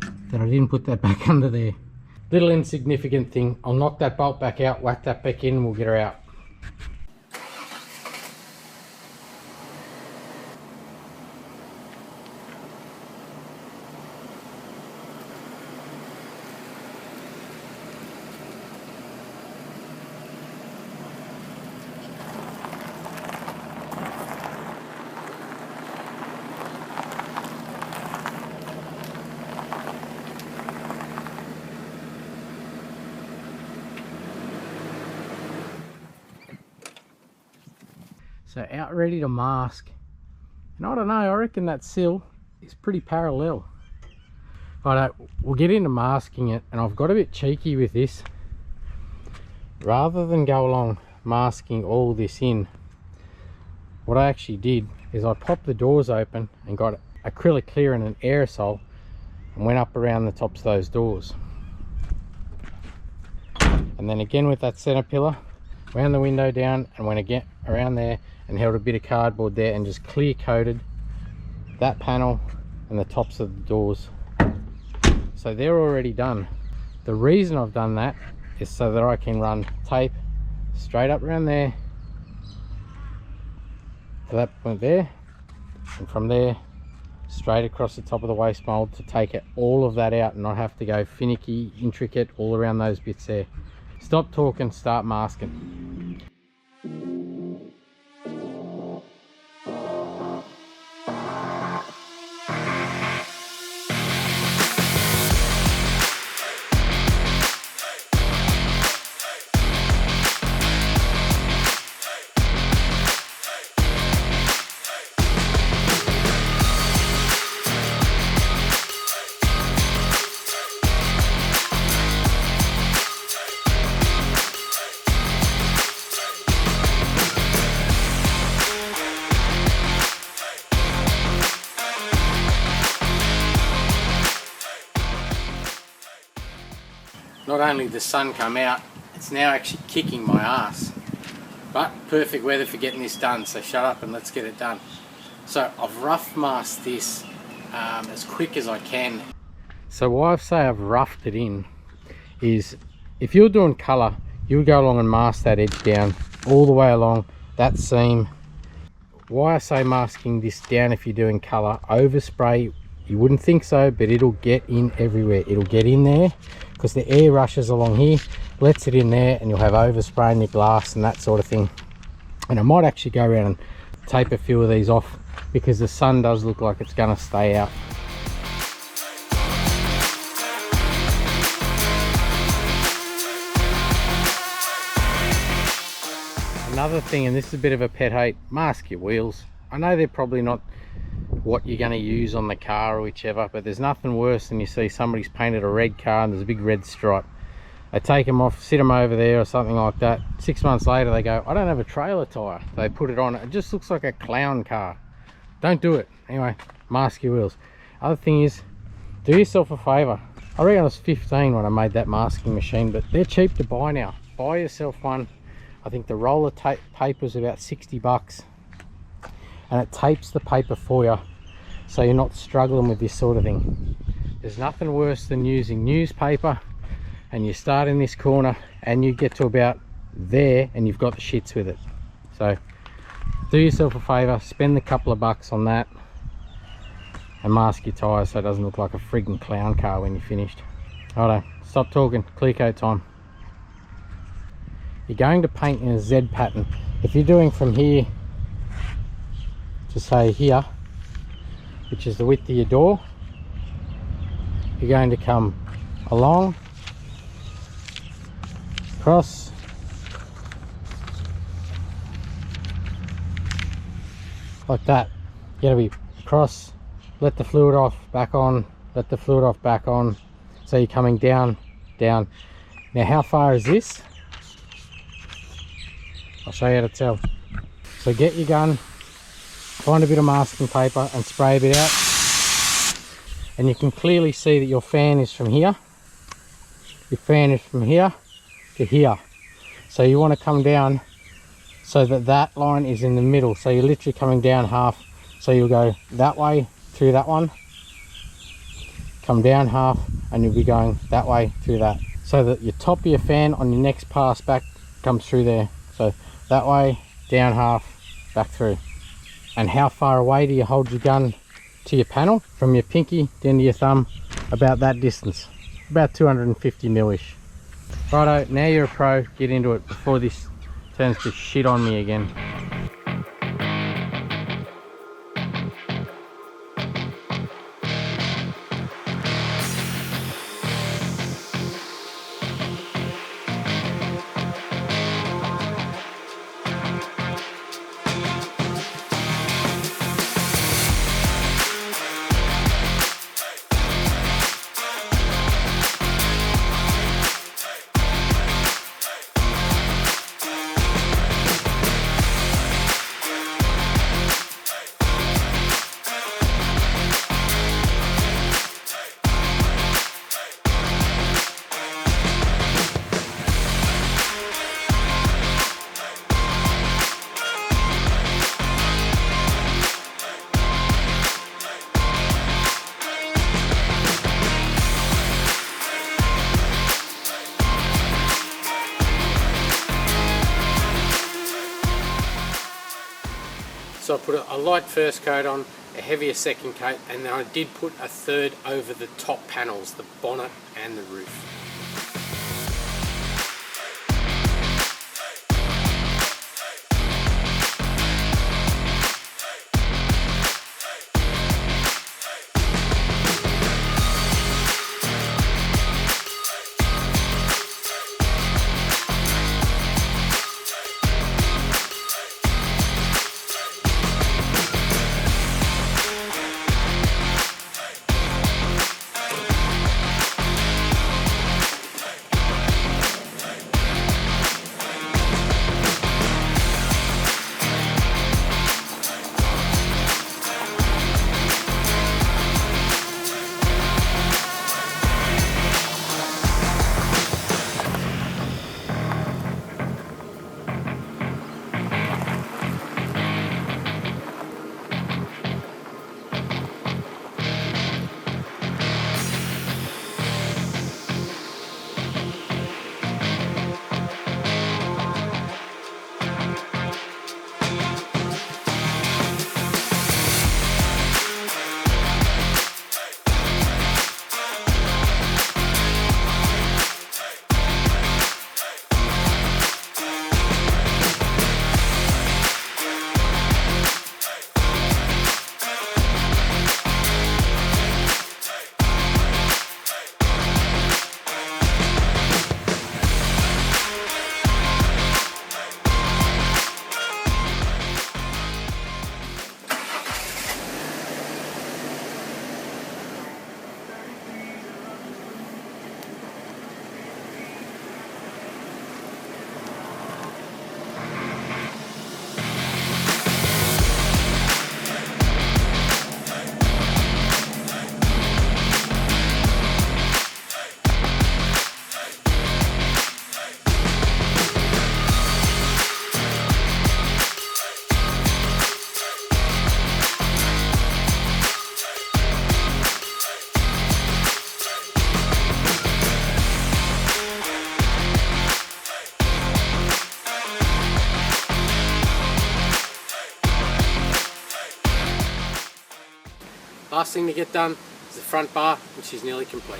that I didn't put that back under there. Little insignificant thing. I'll knock that bolt back out, whack that back in, and we'll get her out. So out ready to mask, and I don't know, I reckon that sill is pretty parallel. We'll get into masking it, and I've got a bit cheeky with this. rather than go along masking all this in, what I actually did is I popped the doors open and got acrylic clear and an aerosol and went up around the tops of those doors. And then again with that center pillar, wound the window down and went again around there and held a bit of cardboard there and just clear coated that panel and the tops of the doors. So they're already done. The reason I've done that is so that I can run tape straight up around there to that point there, and from there straight across the top of the waste mold to take it, all of that out and not have to go finicky, intricate all around those bits there. Stop talking, start masking. Not only does the sun come out, it's now actually kicking my ass. But perfect weather for getting this done, so shut up and let's get it done. So I've rough masked this as quick as I can. So why I say I've roughed it in is, if you're doing colour, you'll go along and mask that edge down all the way along that seam. Why I say masking this down if you're doing colour, overspray, you wouldn't think so, but it'll get in everywhere. It'll get in there because the air rushes along here, lets it in there, and you'll have overspray in your glass and that sort of thing. And I might actually go around and tape a few of these off because the sun does look like it's going to stay out. Another thing, and this is a bit of a pet hate, mask your wheels. I know they're probably not what you're going to use on the car or whichever, but there's nothing worse than you see somebody's painted a red car and there's a big red stripe. They take them off, sit them over there or something like that. 6 months later they go, I don't have a trailer tire. They put it on, it just looks like a clown car. Don't do it. Anyway, mask your wheels. Other thing is, do yourself a favour. I reckon I was 15 when I made that masking machine, but they're cheap to buy now. Buy yourself one. I think the roller tape paper is about 60 bucks. And it tapes the paper for you, so you're not struggling with this sort of thing. There's nothing worse than using newspaper and you start in this corner and you get to about there and you've got the shits with it. So do yourself a favour, spend a couple of bucks on that and mask your tyres so it doesn't look like a friggin' clown car when you're finished. Righto, stop talking, clear coat time. You're going to paint in a Z pattern. If you're doing from here to say here, which is the width of your door, you're going to come along, across, like that. You gotta be across, let the fluid off, back on, let the fluid off, back on. So you're coming down, down. Now how far is this? I'll show you how to tell. So get your gun, find a bit of masking paper and spray a bit out, and you can clearly see that your fan is from here, your fan is from here to here. So you want to come down so that that line is in the middle, so you're literally coming down half. So you'll go that way through that one, come down half, and you'll be going that way through that, so that your top of your fan on your next pass back comes through there. So that way, down half, back through. And how far away do you hold your gun to your panel? From your pinky down to your thumb, about that distance, about 250 mil-ish. Righto, now you're a pro, get into it before this turns to shit on me again. So I put a light first coat on, a heavier second coat, and then I did put a third over the top panels, the bonnet and the roof. Last thing to get done is the front bar, which is nearly complete.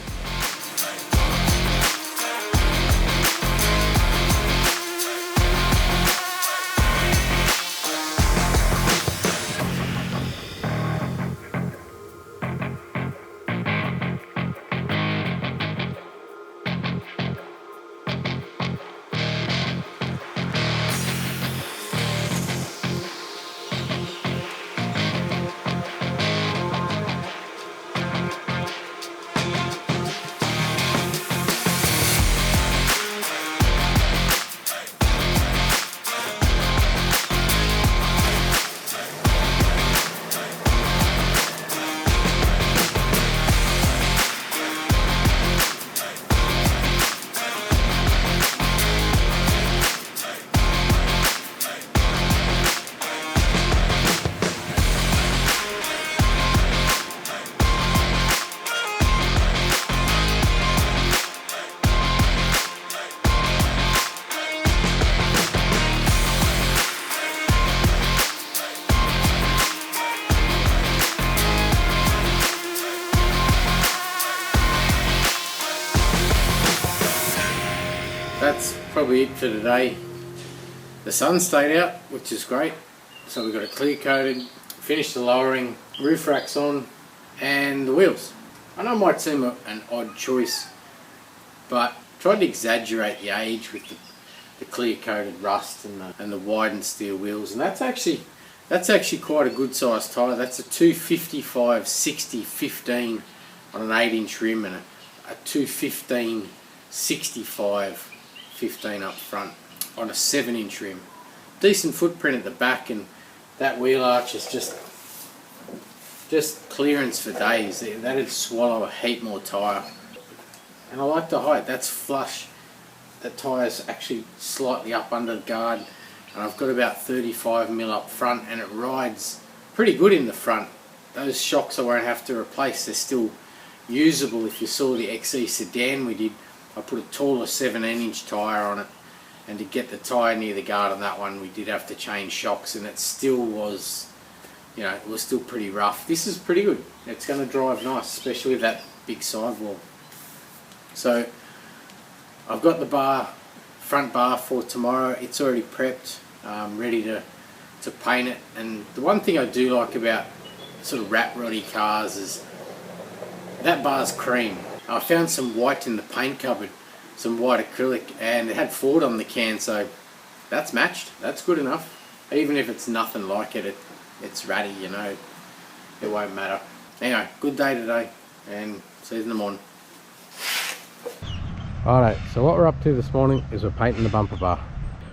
That's probably it for today. The sun stayed out, which is great. So we've got it clear coated, finished the lowering, roof racks on, and the wheels. I know it might seem an odd choice, but tried to exaggerate the age with the clear coated rust and the widened steel wheels, and that's actually quite a good size tyre. That's a 255/60/15 on an 8-inch rim and a 215/65/15 up front on a 7-inch rim. Decent footprint at the back, and that wheel arch is just clearance for days. That'd swallow a heap more tyre. And I like the height, that's flush. That tyre's actually slightly up under the guard, and I've got about 35mm up front, and it rides pretty good in the front. Those shocks I won't have to replace, they're still usable. If you saw the XE sedan we did, I put a taller 17-inch tyre on it, and to get the tyre near the guard on that one we did have to change shocks, and it still was you know, it was still pretty rough. This is pretty good. It's going to drive nice, especially with that big sidewall. So I've got the front bar for tomorrow. It's already prepped, ready to paint it. And the one thing I do like about sort of rat roddy cars is that bar's cream. I found some white in the paint cupboard, some white acrylic, and it had Ford on the can, so that's matched. That's good enough. Even if it's nothing like it, it's ratty, you know, it won't matter. Anyway, good day today, and see you in the morning. Alright, so what we're up to this morning is we're painting the bumper bar.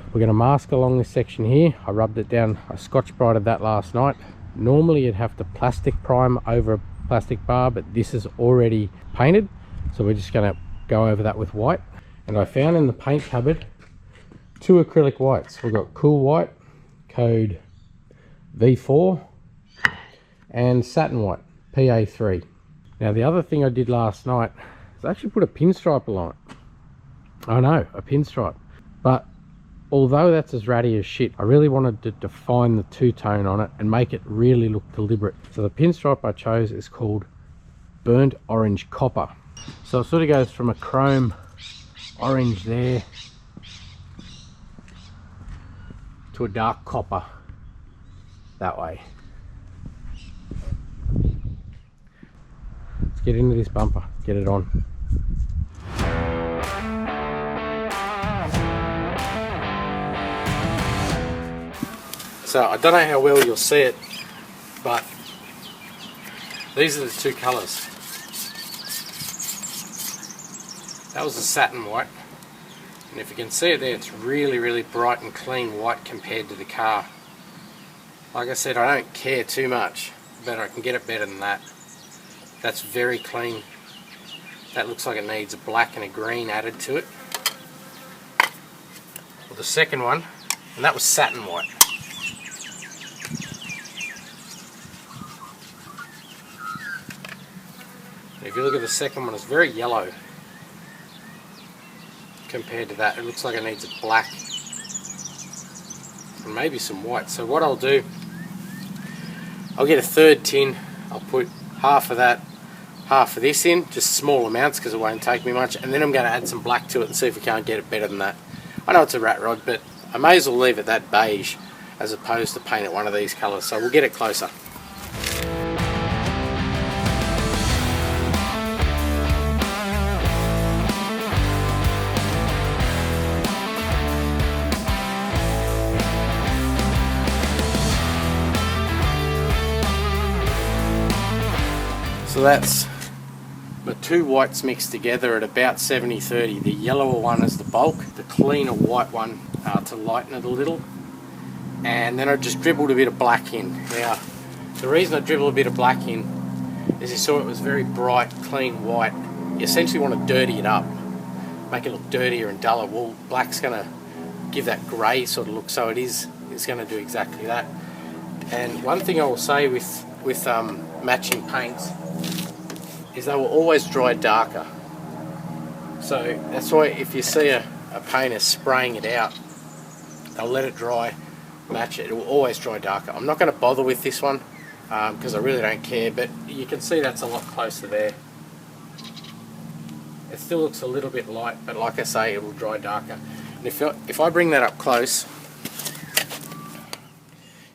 We're going to mask along this section here. I rubbed it down, I scotch brighted that last night. Normally you'd have to plastic prime over a plastic bar, but this is already painted, so we're just going to go over that with white. And I found in the paint cupboard 2 acrylic whites. We've got Cool White, code V4, and Satin White, PA3. Now the other thing I did last night is I actually put a pinstripe along it. I know, a pinstripe. But although that's as ratty as shit, I really wanted to define the two-tone on it and make it really look deliberate. So the pinstripe I chose is called Burnt Orange Copper. So it sort of goes from a chrome orange there to a dark copper that way. Let's get into this bumper, get it on. So I don't know how well you'll see it, but these are the 2 colours. That was a satin white, and if you can see it there, it's really, really bright and clean white compared to the car. Like I said, I don't care too much, but I can get it better than that. That's very clean. That looks like it needs a black and a green added to it. Well, the second one, and that was satin white. If you look at the second one, it's very yellow compared to that. It looks like it needs a black and maybe some white. So what I'll do, I'll get a 3rd tin. I'll put half of that, half of this in, just small amounts because it won't take me much, and then I'm going to add some black to it and see if we can't get it better than that. I know it's a rat rod, but I may as well leave it that beige as opposed to paint it one of these colours, so we'll get it closer. So that's the 2 whites mixed together at about 70-30. The yellower one is the bulk, the cleaner white one to lighten it a little. And then I just dribbled a bit of black in. Now, the reason I dribbled a bit of black in is you saw it was very bright, clean white. You essentially want to dirty it up, make it look dirtier and duller. Well, black's going to give that grey sort of look, so it's going to do exactly that. And one thing I will say with matching paints is they will always dry darker. So that's why if you see a painter spraying it out, they'll let it dry, match it. It will always dry darker. I'm not going to bother with this one because I really don't care, but you can see that's a lot closer there. It still looks a little bit light, but like I say, it will dry darker. And if I bring that up close,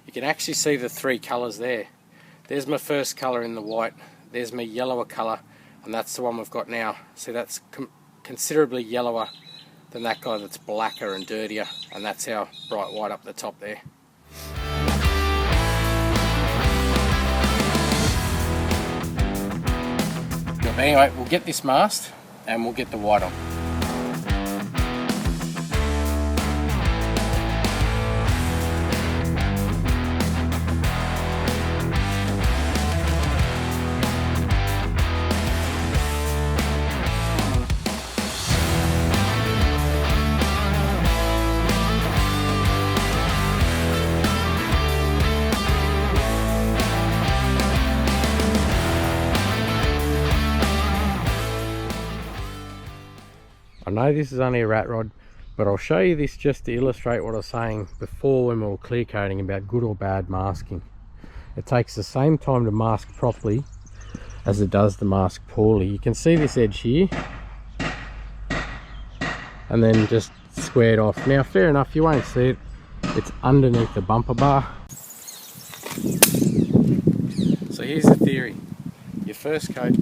you can actually see the 3 colours there. There's my first colour in the white, there's my yellower colour, and that's the one we've got now. See, that's considerably yellower than that guy that's blacker and dirtier, and that's our bright white up the top there. But anyway, we'll get this masked and we'll get the white on. I know this is only a rat rod, but I'll show you this just to illustrate what I was saying before when we were clear coating about good or bad masking. it takes the same time to mask properly as it does to mask poorly. You can see this edge here, and then just squared off. Now fair enough, you won't see it, it's underneath the bumper bar. So here's the theory. Your first coat,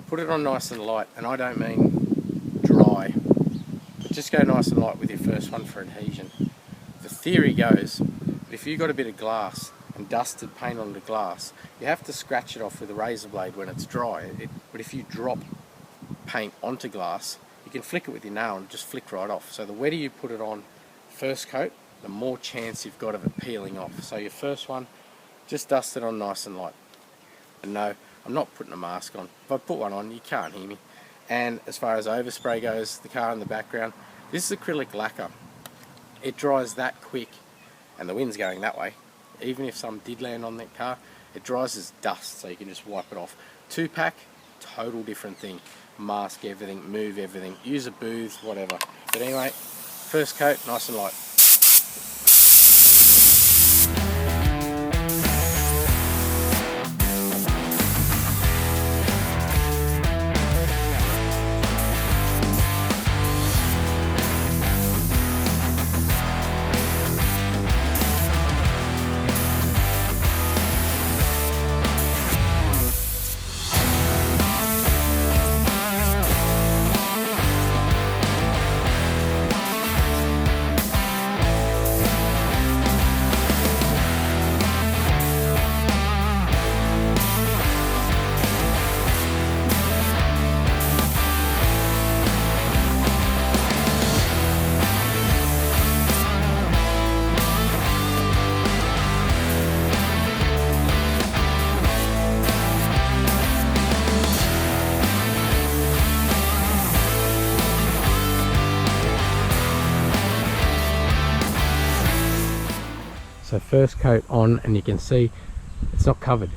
put it on nice and light, and I don't mean dry, but just go nice and light with your first one for adhesion. The theory goes, if you've got a bit of glass and dusted paint on the glass, you have to scratch it off with a razor blade when it's dry. But if you drop paint onto glass, you can flick it with your nail and just flick right off. So the wetter you put it on first coat, the more chance you've got of it peeling off. So your first one, just dust it on nice and light. And no, I'm not putting a mask on. If I put one on, you can't hear me. And as far as overspray goes, the car in the background, this is acrylic lacquer. It dries that quick, and the wind's going that way. Even if some did land on that car, it dries as dust, so you can just wipe it off. 2-pack, total different thing. Mask everything, move everything, use a booth, whatever. But anyway, first coat, nice and light. So first coat on, and you can see it's not covered.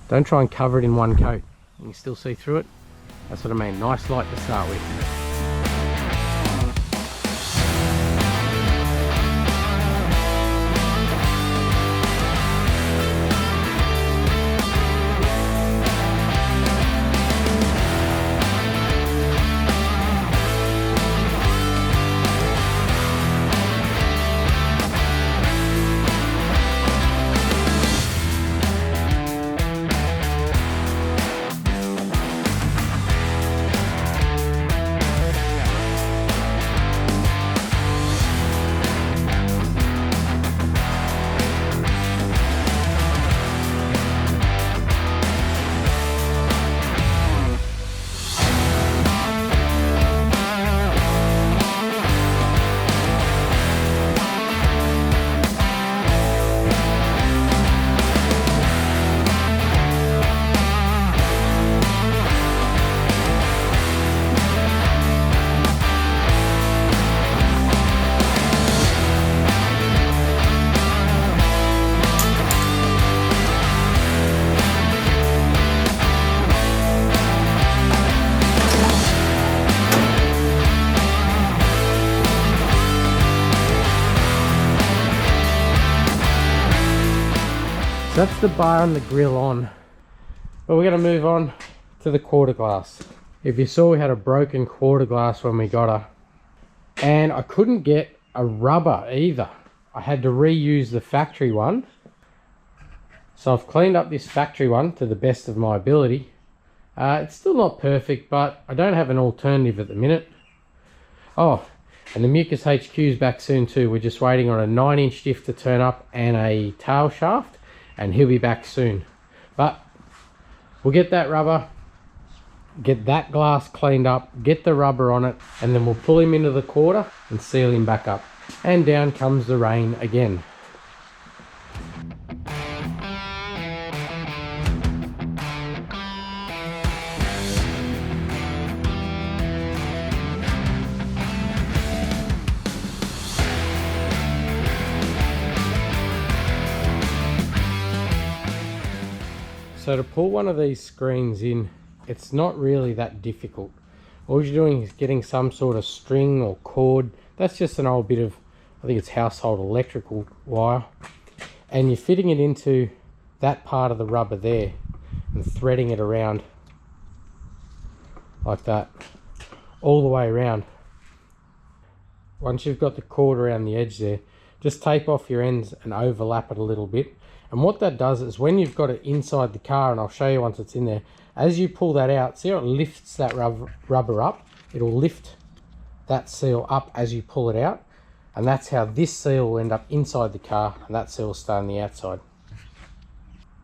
Don't try and cover it in one coat. You can still see through it. That's what I mean, nice light to start with. That's the bar and the grill on, but we're going to move on to the quarter glass. If you saw, we had a broken quarter glass when we got her, and I couldn't get a rubber either. I had to reuse the factory one. So I've cleaned up this factory one to the best of my ability. It's still not perfect, but I don't have an alternative at the minute. Oh, and the Mucus HQ's back soon too. We're just waiting on a 9-inch diff to turn up and a tail shaft, and he'll be back soon. But we'll get that rubber, get that glass cleaned up, get the rubber on it, and then we'll pull him into the quarter and seal him back up. And down comes the rain again. So to pull one of these screens in, it's not really that difficult. All you're doing is getting some sort of string or cord. That's just an old bit of, I think it's household electrical wire. And you're fitting it into that part of the rubber there and threading it around like that all the way around. Once you've got the cord around the edge there, just tape off your ends and overlap it a little bit. And what that does is when you've got it inside the car, and I'll show you once it's in there, as you pull that out, see how it lifts that rubber up? It'll lift that seal up as you pull it out, and that's how this seal will end up inside the car and that seal will stay on the outside.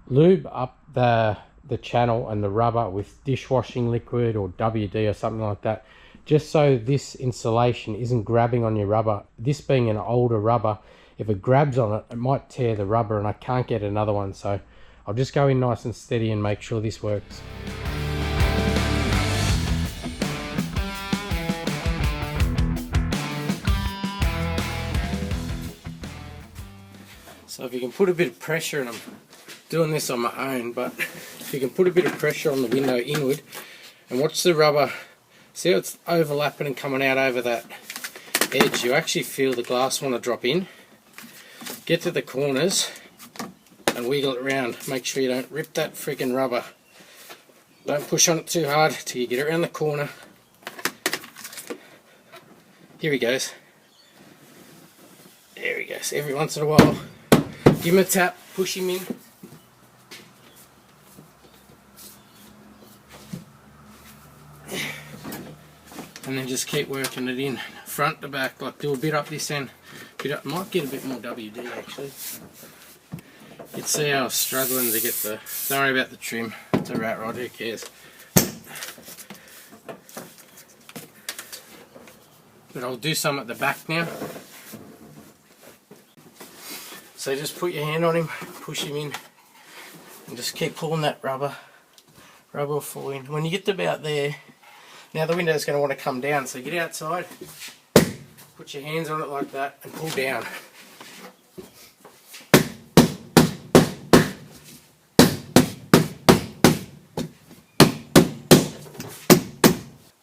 Lube up the channel and the rubber with dishwashing liquid or WD or something like that, just so this insulation isn't grabbing on your rubber. This being an older rubber, if it grabs on it, it might tear the rubber and I can't get another one. So I'll just go in nice and steady and make sure this works. So if you can put a bit of pressure, and I'm doing this on my own, but if you can put a bit of pressure on the window inward and watch the rubber, see how it's overlapping and coming out over that edge, you actually feel the glass want to drop in. Get to the corners and wiggle it around. Make sure you don't rip that freaking rubber. Don't push on it too hard till you get around the corner. Here he goes. There he goes. Every once in a while, give him a tap, push him in. And then just keep working it in, front to back, like do a bit up this end, bit up. Might get a bit more WD actually. You'd see how I was struggling to get the, don't worry about the trim, it's a rat rod, who cares. But I'll do some at the back now. So just put your hand on him, push him in, and just keep pulling that rubber will fall in. When you get to about there, now the window's going to want to come down, so get outside, put your hands on it like that and pull down.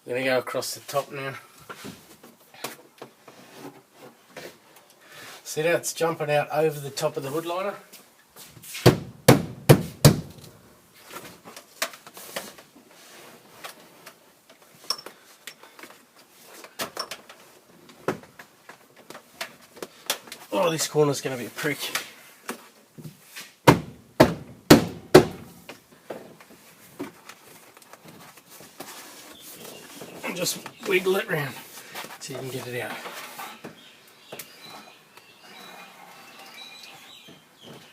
I'm going to go across the top now. See how it's jumping out over the top of the hood liner? Oh, this corner's going to be a prick. And just wiggle it round so you can get it out.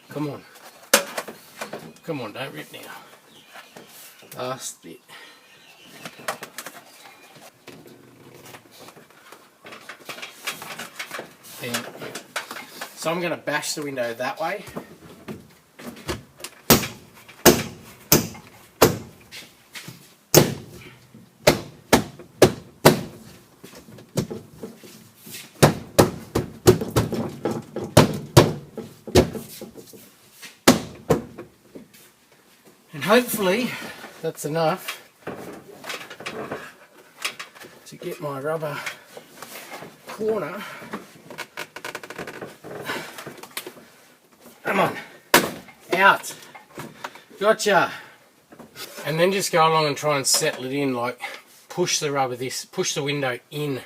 Come on. Come on, don't rip now. Last bit. There. So I'm going to bash the window that way. And hopefully that's enough to get my rubber corner. Come on, out, gotcha. And then just go along and try and settle it in, like push the rubber, push the window in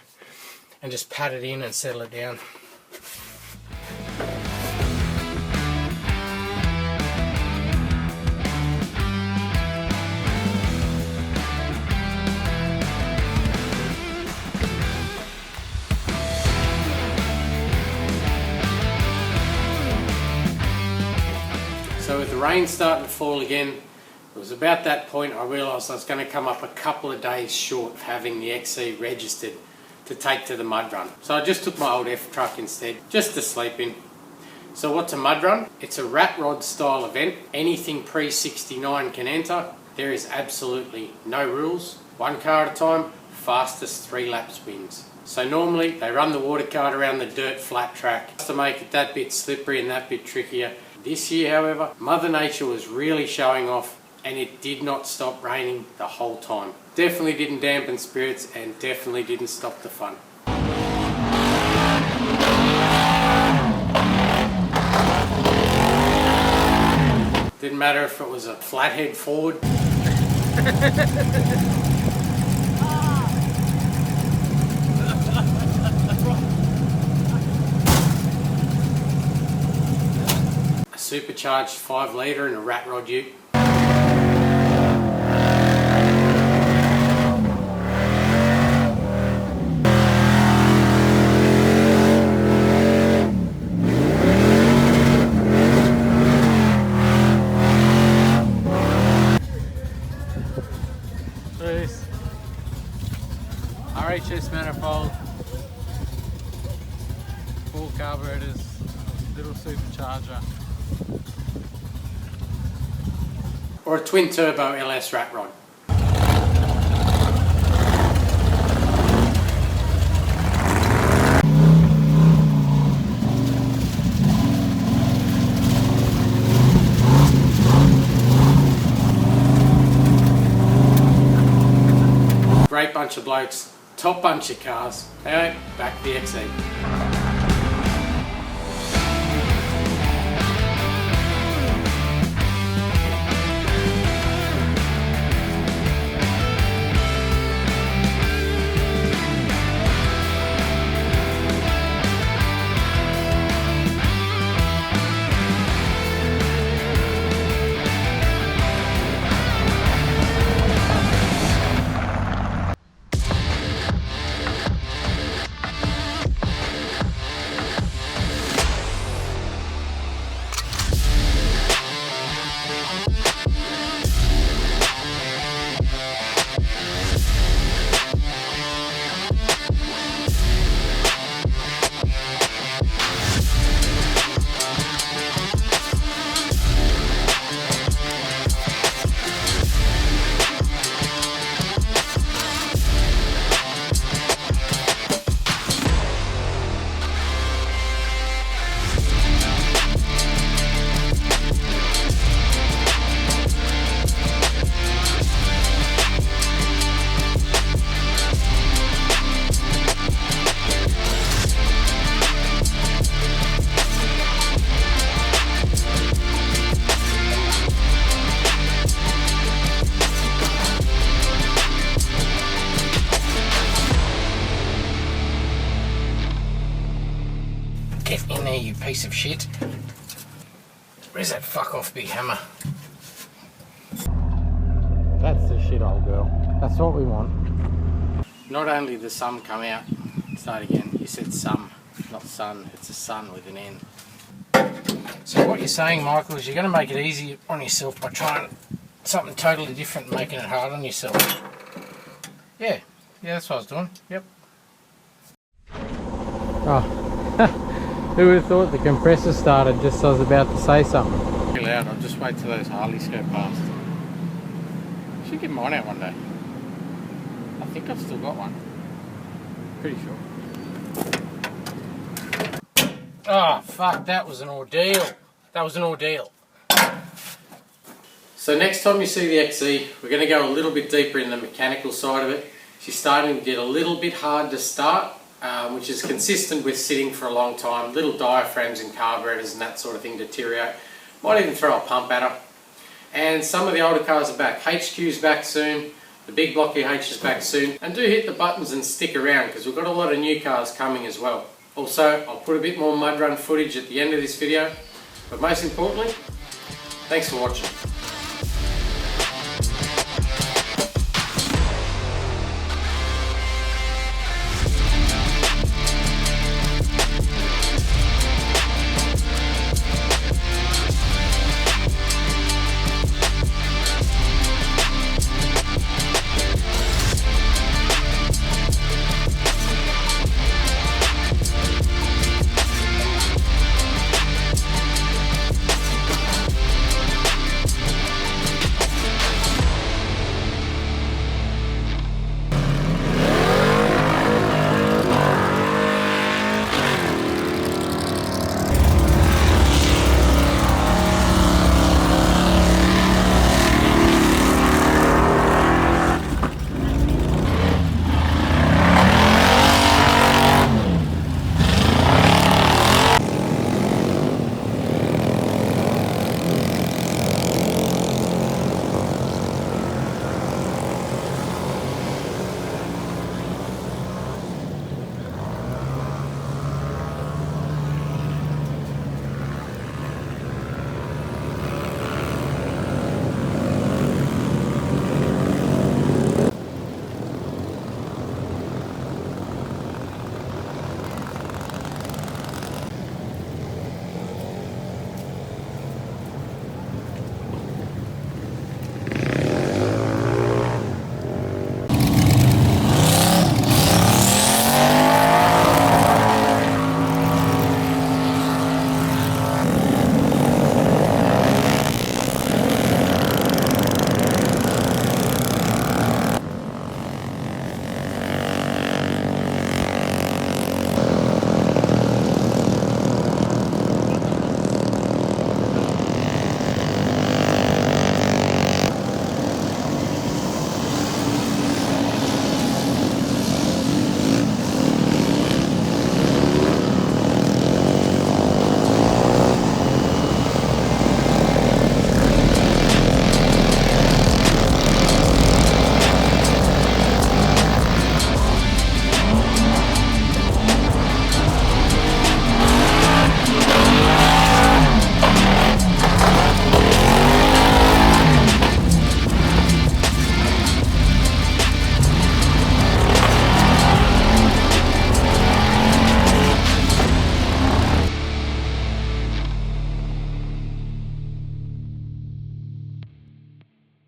and just pat it in and settle it down. So with the rain starting to fall again, it was about that point I realised I was going to come up a couple of days short of having the XE registered to take to the mud run. So I just took my old F truck instead, just to sleep in. So what's a mud run? It's a rat rod style event. Anything pre-69 can enter. There is absolutely no rules. One car at a time, fastest 3 laps wins. So normally they run the water cart around the dirt flat track to make it that bit slippery and that bit trickier. This year, however, Mother Nature was really showing off, and it did not stop raining the whole time. Definitely didn't dampen spirits and definitely didn't stop the fun. Didn't matter if it was a flathead Ford. A supercharged 5 litre and a rat rod ute. RHS manifold, 4 carburetors, little supercharger. Or a twin turbo LS rat rod. Great bunch of blokes, top bunch of cars. Anyway, back to the XE. Get in there, you piece of shit. Where's that fuck off big hammer? That's the shit, old girl. That's what we want. Not only does some come out, start again, you said some, not sun, it's a sun with an N. So what you're saying, Michael, is you're going to make it easy on yourself by trying something totally different and making it hard on yourself. Yeah, that's what I was doing, yep. Oh. Who would have thought the compressor started just as I was about to say something? Pretty loud, I'll just wait till those Harleys go past. Should get mine out one day. I think I've still got one. Pretty sure. Oh fuck, that was an ordeal. That was an ordeal. So next time you see the XE, we're going to go a little bit deeper in the mechanical side of it. She's starting to get a little bit hard to start. Which is consistent with sitting for a long time. Little diaphragms and carburetors and that sort of thing deteriorate. Might even throw a pump at her. And some of the older cars are back. HQ's back soon. The big block EH is back soon. And do hit the buttons and stick around because we've got a lot of new cars coming as well. Also, I'll put a bit more mud run footage at the end of this video. But most importantly, thanks for watching.